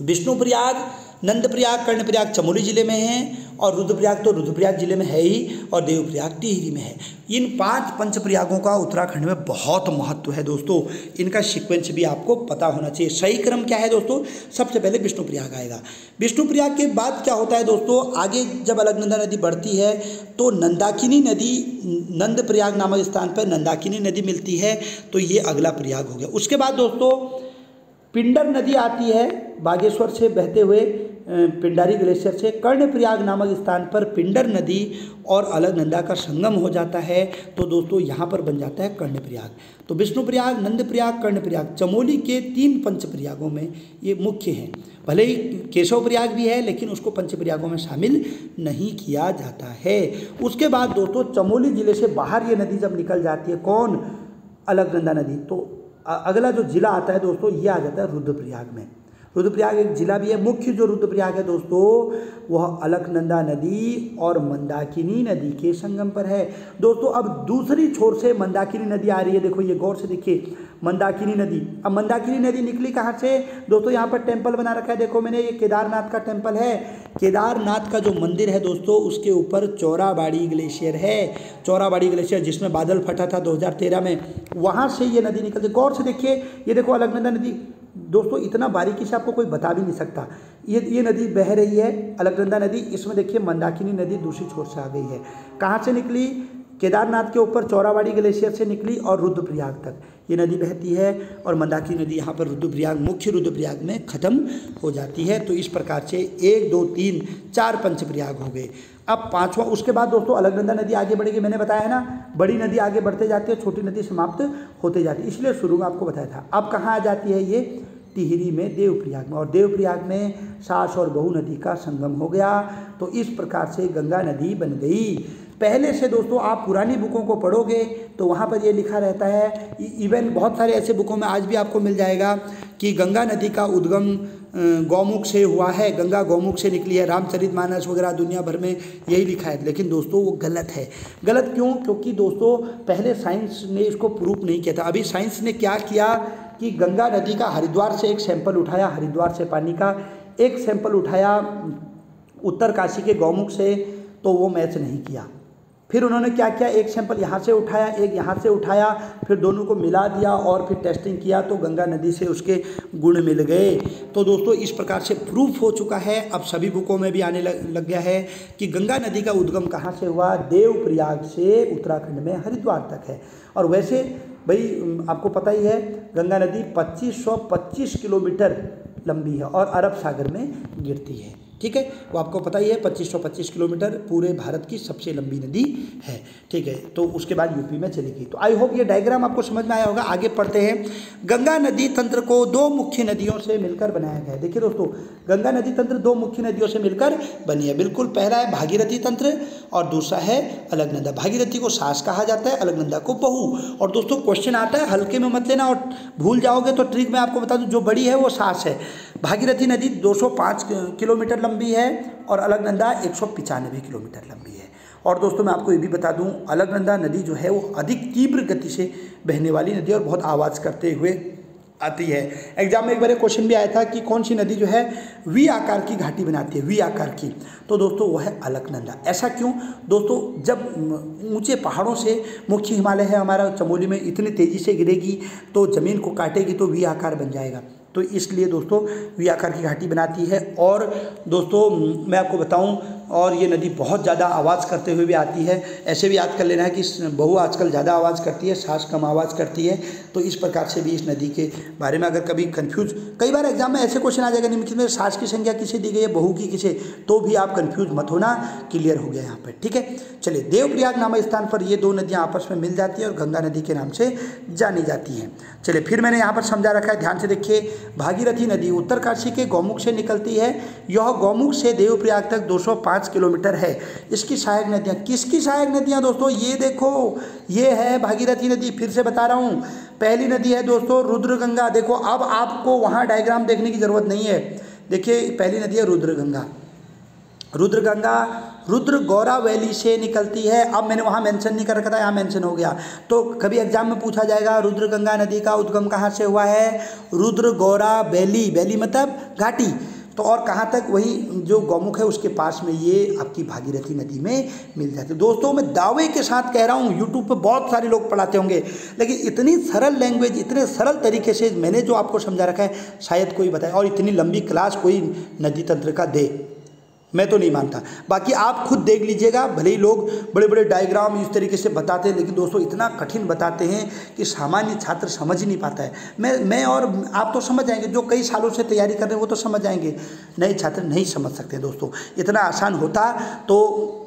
Speaker 1: विष्णु प्रयाग, नंद प्रयाग, कर्ण प्रयाग चमोली जिले में है, और रुद्रप्रयाग तो रुद्रप्रयाग जिले में है ही, और देवप्रयाग टिहरी में है। इन 5 पंच प्रयागों का उत्तराखंड में बहुत महत्व है दोस्तों। इनका सीक्वेंस भी आपको पता होना चाहिए। सही क्रम क्या है दोस्तों, सबसे पहले विष्णु प्रयाग आएगा। विष्णु प्रयाग के बाद क्या होता है दोस्तों, आगे जब अलकनंदा नदी बढ़ती है तो नंदाकिनी नदी, नंद प्रयाग नामक स्थान पर नंदाकिनी नदी मिलती है। तो ये अगला प्रयाग हो गया। उसके बाद दोस्तों पिंडर नदी आती है बागेश्वर से बहते हुए पिंडारी ग्लेशियर से। कर्णप्रयाग नामक स्थान पर पिंडर नदी और अलकनंदा का संगम हो जाता है। तो दोस्तों यहाँ पर बन जाता है कर्णप्रयाग। तो विष्णु प्रयाग, नंद प्रयाग, कर्णप्रयाग चमोली के 3 पंच प्रयागों में ये मुख्य हैं। भले ही केशव प्रयाग भी है लेकिन उसको पंच प्रयागों में शामिल नहीं किया जाता है। उसके बाद दोस्तों चमोली जिले से बाहर ये नदी जब निकल जाती है, कौन, अलकनंदा नदी, तो अगला जो जिला आता है दोस्तों ये आ जाता है रुद्रप्रयाग में। रुद्रप्रयाग एक जिला भी है। मुख्य जो रुद्रप्रयाग है दोस्तों वह अलकनंदा नदी और मंदाकिनी नदी के संगम पर है। दोस्तों अब दूसरी छोर से मंदाकिनी नदी आ रही है। देखो ये गौर से देखिए, मंदाकिनी नदी। अब मंदाकिनी नदी निकली कहाँ से दोस्तों, यहाँ पर टेम्पल बना रखा है। देखो मैंने, ये केदारनाथ का टेम्पल है। केदारनाथ का जो मंदिर है दोस्तों उसके ऊपर चौराबाड़ी ग्लेशियर है। चौराबाड़ी ग्लेशियर जिसमें बादल फटा था 2013 में, वहाँ से ये नदी निकलती। गौर से देखिए, ये देखो अलकनंदा नदी दोस्तों, इतना बारीकी से आपको कोई बता भी नहीं सकता। ये नदी बह रही है अलकनंदा नदी। इसमें देखिए मंदाकिनी नदी दूसरी छोर से आ गई है। कहाँ से निकली, केदारनाथ के ऊपर चौराबाड़ी ग्लेशियर से निकली और रुद्रप्रयाग तक ये नदी बहती है। और मंदाकिनी नदी यहाँ पर रुद्रप्रयाग, मुख्य रुद्रप्रयाग में ख़त्म हो जाती है। तो इस प्रकार से 1, 2, 3, 4 पंचप्रयाग हो गए। अब 5वां, उसके बाद दोस्तों अलकनंदा नदी आगे बढ़ेगी। मैंने बताया है ना, बड़ी नदी आगे बढ़ते जाती है, छोटी नदी समाप्त होते जाती है, इसलिए शुरू में आपको बताया था। अब कहाँ आ जाती है ये, टिहरी में, देवप्रयाग में। और देवप्रयाग में सास और बहू नदी का संगम हो गया। तो इस प्रकार से गंगा नदी बन गई। पहले से दोस्तों आप पुरानी बुकों को पढ़ोगे तो वहाँ पर ये लिखा रहता है, इवन बहुत सारे ऐसे बुकों में आज भी आपको मिल जाएगा कि गंगा नदी का उद्गम गौमुख से हुआ है, गंगा गौमुख से निकली है। रामचरितमानस वगैरह दुनिया भर में यही लिखा है। लेकिन दोस्तों वो गलत है। गलत क्यों, क्योंकि दोस्तों पहले साइंस ने इसको प्रूफ नहीं किया था। अभी साइंस ने क्या किया कि गंगा नदी का हरिद्वार से एक सैंपल उठाया, हरिद्वार से पानी का एक सैंपल उठाया उत्तरकाशी के गौमुख से, तो वो मैच नहीं किया। फिर उन्होंने क्या किया, एक सैंपल यहाँ से उठाया, एक यहाँ से उठाया, फिर दोनों को मिला दिया और फिर टेस्टिंग किया तो गंगा नदी से उसके गुण मिल गए। तो दोस्तों इस प्रकार से प्रूफ हो चुका है। अब सभी बुकों में भी आने लग गया है कि गंगा नदी का उद्गम कहाँ से हुआ, देवप्रयाग से उत्तराखंड में हरिद्वार तक है। और वैसे भाई आपको पता ही है गंगा नदी 2525 किलोमीटर लंबी है और अरब सागर में गिरती है। ठीक है, वो आपको पता ही है 2525 किलोमीटर पूरे भारत की सबसे लंबी नदी है। ठीक है, तो उसके बाद यूपी में चलेगी। तो आई होप ये डायग्राम आपको समझ में आया होगा। आगे पढ़ते हैं। गंगा नदी तंत्र को 2 मुख्य नदियों से मिलकर बनाया गया है। देखिए दोस्तों, गंगा नदी तंत्र 2 मुख्य नदियों से मिलकर बनी है। बिल्कुल, पहला है भागीरथी तंत्र और दूसरा है अलकनंदा। भागीरथी को सास कहा जाता है, अलकनंदा को बहू। और दोस्तों क्वेश्चन आता है, हल्के में मत लेना, और भूल जाओगे तो ट्रिक मैं आपको बता दूं, जो बड़ी है वो सास है। भागीरथी नदी 205 किलोमीटर लंबी है और अलकनंदा 195 किलोमीटर लंबी है। और दोस्तों मैं आपको ये भी बता दूं, अलकनंदा नदी जो है वो अधिक तीव्र गति से बहने वाली नदी और बहुत आवाज़ करते हुए आती है। एग्जाम में एक बार क्वेश्चन भी आया था कि कौन सी नदी जो है वी आकार की घाटी बनाती है, वी आकार की, तो दोस्तों वो है अलकनंदा। ऐसा क्यों दोस्तों? जब ऊंचे पहाड़ों से मुख्य हिमालय है हमारा चमोली में, इतनी तेज़ी से गिरेगी तो ज़मीन को काटेगी तो वी आकार बन जाएगा, तो इसलिए दोस्तों वी आकार की घाटी बनाती है। और दोस्तों मैं आपको बताऊं, और ये नदी बहुत ज़्यादा आवाज़ करते हुए भी आती है। ऐसे भी याद कर लेना है कि बहू आजकल ज़्यादा आवाज़ करती है, सास कम आवाज़ करती है, तो इस प्रकार से भी इस नदी के बारे में अगर कभी कंफ्यूज, कई बार एग्जाम में ऐसे क्वेश्चन आ जाएगा निम्नलिखित में सास की संज्ञा किसे दी गई है, बहू की किसे, तो भी आप कंफ्यूज मत होना, क्लियर हो गया यहाँ पर, ठीक है। चलिए, देवप्रयाग नामक स्थान पर ये दो नदियाँ आपस में मिल जाती हैं और गंगा नदी के नाम से जानी जाती हैं। चलिए, फिर मैंने यहाँ पर समझा रखा है, ध्यान से देखिए। भागीरथी नदी उत्तरकाशी के गौमुख से निकलती है। यह गौमुख से देवप्रयाग तक 205 किलोमीटर है। इसकी सहायक नदियाँ, किसकी सहायक नदियाँ दोस्तों? ये देखो, ये है भागीरथी नदी। फिर से बता रहा हूँ, पहली नदी है दोस्तों रुद्रगंगा। देखो, अब आपको वहाँ डायग्राम देखने की जरूरत नहीं है। देखिए, पहली नदी है रुद्रगंगा। रुद्रगंगा रुद्र गौरा वैली से निकलती है। अब मैंने वहाँ मेंशन नहीं कर रखा था, यहाँ मेंशन हो गया। तो कभी एग्जाम में पूछा जाएगा रुद्रगंगा नदी का उद्गम कहाँ से हुआ है? रुद्र गौरा वैली, वैली मतलब घाटी, तो और कहाँ तक? वही जो गौमुख है उसके पास में ये आपकी भागीरथी नदी में मिल जाती है। दोस्तों मैं दावे के साथ कह रहा हूँ, यूट्यूब पे बहुत सारे लोग पढ़ाते होंगे, लेकिन इतनी सरल लैंग्वेज, इतने सरल तरीके से मैंने जो आपको समझा रखा है शायद कोई बताए, और इतनी लंबी क्लास कोई नदी तंत्र का दे, मैं तो नहीं मानता। बाकी आप खुद देख लीजिएगा, भले ही लोग बड़े बड़े डायग्राम इस तरीके से बताते हैं, लेकिन दोस्तों इतना कठिन बताते हैं कि सामान्य छात्र समझ ही नहीं पाता है। मैं और आप तो समझ जाएंगे, जो कई सालों से तैयारी कर रहे हैं वो तो समझ जाएंगे, नए छात्र नहीं समझ सकते दोस्तों। इतना आसान होता तो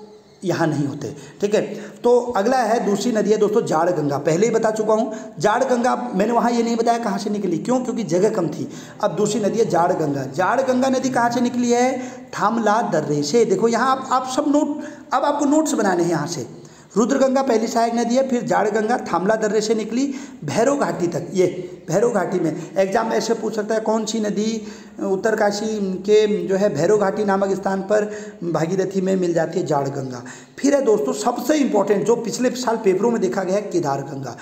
Speaker 1: यहाँ नहीं होते, ठीक है। तो अगला है, दूसरी नदी है दोस्तों जाड़ गंगा। पहले ही बता चुका हूँ, जाड़ गंगा मैंने वहाँ ये नहीं बताया कहाँ से निकली, क्यों? क्योंकि जगह कम थी। अब दूसरी नदी है जाड़ गंगा। जाड़ गंगा नदी कहाँ से निकली है? थामला दर्रे से। देखो यहाँ आप सब नोट, अब आपको नोट्स बनाने हैं यहाँ से। रुद्रगंगा पहली सहायक नदी है, फिर जाड़ गंगा थामला दर्रे से निकली भैरव घाटी तक। ये भैरव घाटी में एग्जाम में ऐसे पूछ सकता है कौन सी नदी उत्तरकाशी के जो है भैरव घाटी नामक स्थान पर भागीरथी में मिल जाती है? जाड़ गंगा। फिर है दोस्तों सबसे इंपॉर्टेंट, जो पिछले साल पेपरों में देखा गया है, केदार गंगा।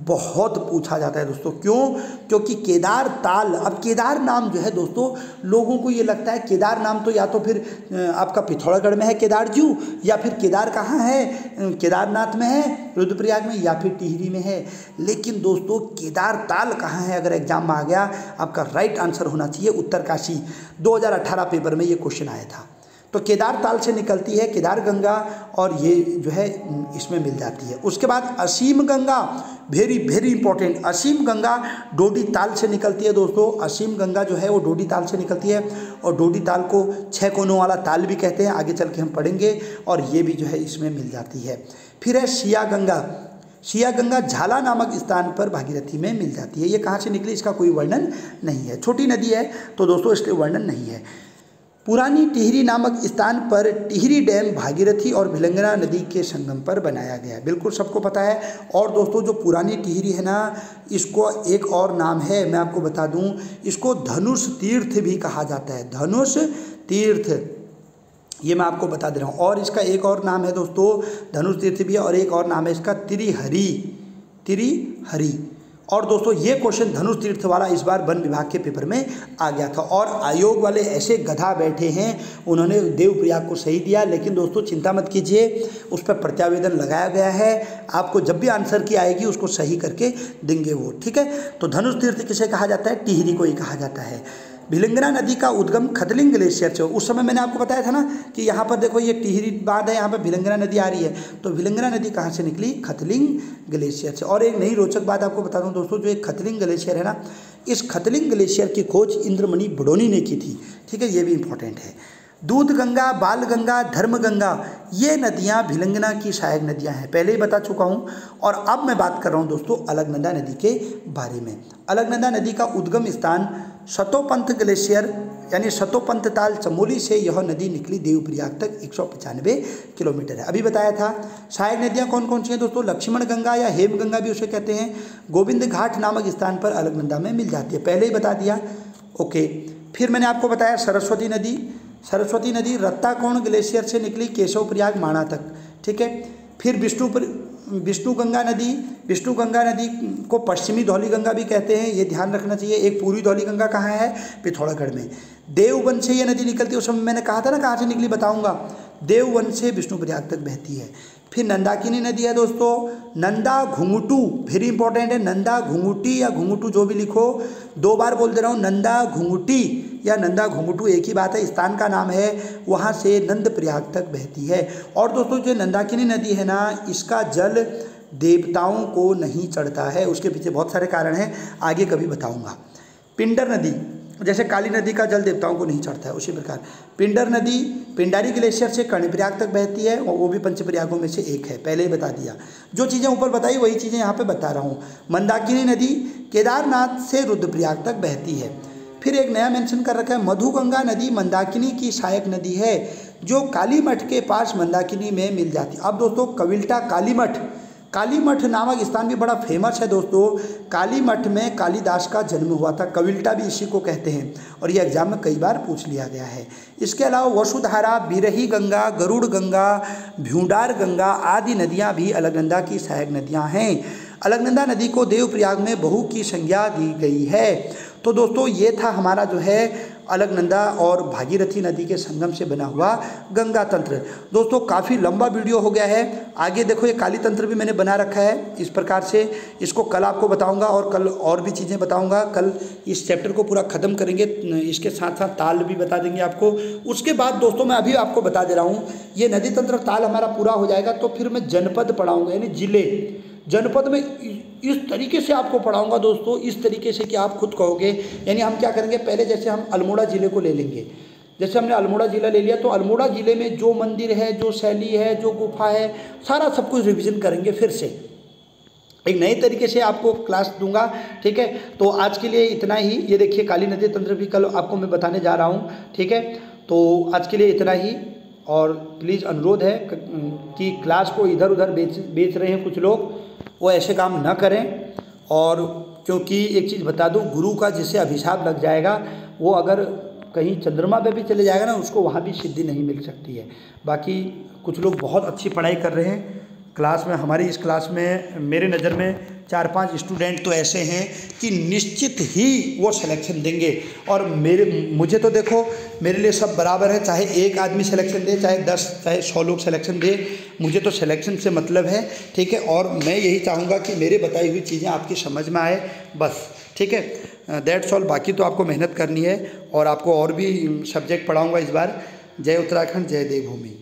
Speaker 1: बहुत पूछा जाता है दोस्तों, क्यों? क्योंकि केदार ताल, अब केदार नाम जो है दोस्तों लोगों को ये लगता है केदार नाम तो या तो फिर आपका पिथौरागढ़ में है केदारजू, या फिर केदार कहाँ है, केदारनाथ में है, रुद्रप्रयाग में, या फिर टिहरी में है। लेकिन दोस्तों केदार ताल कहाँ है? अगर एग्जाम में आ गया, आपका राइट आंसर होना चाहिए उत्तरकाशी। 2018 पेपर में ये क्वेश्चन आया था। तो केदार ताल से निकलती है केदार गंगा, और ये जो है इसमें मिल जाती है। उसके बाद असीम गंगा, वेरी वेरी इंपॉर्टेंट, असीम गंगा डोडी ताल से निकलती है दोस्तों। असीम गंगा जो है वो डोडी ताल से निकलती है, और डोडी ताल को 6 कोनों वाला ताल भी कहते हैं, आगे चल के हम पढ़ेंगे, और ये भी जो है इसमें मिल जाती है। फिर है शिया गंगा। शिया गंगा झाला नामक स्थान पर भागीरथी में मिल जाती है। ये कहाँ से निकली इसका कोई वर्णन नहीं है, छोटी नदी है तो दोस्तों इसके वर्णन नहीं है। पुरानी टिहरी नामक स्थान पर टिहरी डैम भागीरथी और भिलंगना नदी के संगम पर बनाया गया है, बिल्कुल सबको पता है। और दोस्तों जो पुरानी टिहरी है ना, इसको एक और नाम है, मैं आपको बता दूं, इसको धनुष तीर्थ भी कहा जाता है, धनुष तीर्थ, ये मैं आपको बता दे रहा हूँ। और इसका एक और नाम है दोस्तों, धनुष तीर्थ भी है, और एक और नाम है इसका त्रिहरी, त्रिहरी। और दोस्तों ये क्वेश्चन धनुष तीर्थ वाला इस बार वन विभाग के पेपर में आ गया था, और आयोग वाले ऐसे गधा बैठे हैं, उन्होंने देवप्रयाग को सही दिया। लेकिन दोस्तों चिंता मत कीजिए, उस पर प्रत्यावेदन लगाया गया है, आपको जब भी आंसर की आएगी उसको सही करके देंगे वो, ठीक है। तो धनुष तीर्थ किसे कहा जाता है? टिहरी को ही कहा जाता है। भिलंगना नदी का उद्गम खतलिंग ग्लेशियर से, उस समय मैंने आपको बताया था ना कि यहाँ पर देखो ये टिहरी बाद है, यहाँ पर भिलंगना नदी आ रही है, तो भिलंगना नदी कहाँ से निकली? खतलिंग ग्लेशियर से। और एक नई रोचक बात आपको बता दूँ दोस्तों, जो एक खतलिंग ग्लेशियर है ना, इस खतलिंग ग्लेशियर की खोज इंद्रमणि बडोनी ने की थी, ठीक है, ये भी इंपॉर्टेंट है। दूध गंगा, बाल गंगा, धर्म गंगा, ये नदियाँ भिलंगना की सहायक नदियाँ हैं, पहले ही बता चुका हूँ। और अब मैं बात कर रहा हूँ दोस्तों अलकनंदा नदी के बारे में। अलकनंदा नदी का उद्गम स्थान सतोपंथ ग्लेशियर यानी सतोपंथ ताल चमोली से यह नदी निकली देवप्रयाग तक 195 किलोमीटर है। अभी बताया था। सहायक नदियाँ कौन कौन सी हैं दोस्तों? लक्ष्मण गंगा या हेम गंगा भी उसे कहते हैं, गोविंद घाट नामक स्थान पर अलकनंदा में मिल जाती है, पहले ही बता दिया, ओके। फिर मैंने आपको बताया सरस्वती नदी। सरस्वती नदी रत्ताकोण ग्लेशियर से निकली केशव प्रयाग माणा तक, ठीक है। फिर विष्णु गंगा नदी को पश्चिमी धौलीगंगा भी कहते हैं, ये ध्यान रखना चाहिए। एक पूर्वी धौलीगंगा कहाँ है? पिथौरागढ़ में। देववन से ये नदी निकलती है, उस समय मैंने कहा था ना कहाँ से निकली, बताऊंगा। देववन से विष्णुप्रयाग तक बहती है। फिर नंदाकिनी नदी है दोस्तों, नंदा घुंघुटू, वेरी इंपॉर्टेंट है, नंदा घुंघुटी या घुंघुटू जो भी लिखो, 2 बार बोल दे रहा हूँ, नंदा घुंघुटी या नंदा घुंघुटू एक ही बात है, स्थान का नाम है, वहाँ से नंदप्रयाग तक बहती है। और दोस्तों जो नंदाकिनी नदी है ना, इसका जल देवताओं को नहीं चढ़ता है, उसके पीछे बहुत सारे कारण हैं, आगे कभी बताऊँगा। पिंडर नदी, जैसे काली नदी का जल देवताओं को नहीं चढ़ता है, उसी प्रकार पिंडर नदी पिंडारी ग्लेशियर से कर्णप्रयाग तक बहती है, और वो भी पंचप्रयागों में से एक है, पहले ही बता दिया। जो चीज़ें ऊपर बताई वही चीज़ें यहाँ पे बता रहा हूँ। मंदाकिनी नदी केदारनाथ से रुद्रप्रयाग तक बहती है। फिर एक नया मेंशन कर रखा है, मधुगंगा नदी मंदाकिनी की सहायक नदी है, जो कालीमठ के पास मंदाकिनी में मिल जाती है। अब दोस्तों कविल्टा कालीमठ नामक स्थान भी बड़ा फेमस है दोस्तों। कालीमठ में कालिदास का जन्म हुआ था, कविल्टा भी इसी को कहते हैं, और ये एग्जाम में कई बार पूछ लिया गया है। इसके अलावा वसुधारा, बिरही गंगा, गरुड़ गंगा, भ्यूडार गंगा आदि नदियाँ भी अलकनंदा की सहायक नदियाँ हैं। अलकनंदा नदी को देवप्रयाग में बहू की संज्ञा दी गई है। तो दोस्तों ये था हमारा जो है अलकनंदा और भागीरथी नदी के संगम से बना हुआ गंगा तंत्र। दोस्तों काफ़ी लंबा वीडियो हो गया है, आगे देखो ये काली तंत्र भी मैंने बना रखा है इस प्रकार से, इसको कल आपको बताऊंगा और कल और भी चीज़ें बताऊंगा। कल इस चैप्टर को पूरा ख़त्म करेंगे, इसके साथ साथ ताल भी बता देंगे आपको। उसके बाद दोस्तों मैं अभी आपको बता दे रहा हूँ, ये नदी तंत्र ताल हमारा पूरा हो जाएगा तो फिर मैं जनपद पढ़ाऊँगा, यानी जिले। जनपद में इस तरीके से आपको पढ़ाऊंगा दोस्तों, इस तरीके से कि आप खुद कहोगे। यानी हम क्या करेंगे, पहले जैसे हम अल्मोड़ा ज़िले को ले लेंगे, जैसे हमने अल्मोड़ा ज़िला ले लिया तो अल्मोड़ा ज़िले में जो मंदिर है, जो शैली है, जो गुफा है, सारा सब कुछ रिवीजन करेंगे, फिर से एक नए तरीके से आपको क्लास दूंगा। ठीक है, तो आज के लिए इतना ही। ये देखिए काली नदी तंत्र भी कल आपको मैं बताने जा रहा हूँ। ठीक है, तो आज के लिए इतना ही, और प्लीज़ अनुरोध है कि क्लास को इधर उधर बेच रहे हैं कुछ लोग, वो ऐसे काम न करें। और क्योंकि एक चीज़ बता दूं, गुरु का जिसे अभिशाप लग जाएगा, वो अगर कहीं चंद्रमा पे भी चले जाएगा ना, उसको वहाँ भी सिद्धि नहीं मिल सकती है। बाकी कुछ लोग बहुत अच्छी पढ़ाई कर रहे हैं क्लास में। हमारी इस क्लास में मेरे नज़र में 4-5 स्टूडेंट तो ऐसे हैं कि निश्चित ही वो सिलेक्शन देंगे। और मुझे तो देखो, मेरे लिए सब बराबर है, चाहे एक आदमी सिलेक्शन दे, चाहे 10, चाहे 100 लोग सिलेक्शन दे, मुझे तो सिलेक्शन से मतलब है। ठीक है, और मैं यही चाहूँगा कि मेरे बताई हुई चीज़ें आपकी समझ में आए, बस। ठीक है, दैट्स ऑल। बाकी तो आपको मेहनत करनी है, और आपको और भी सब्जेक्ट पढ़ाऊँगा इस बार। जय उत्तराखंड, जय देवभूमि।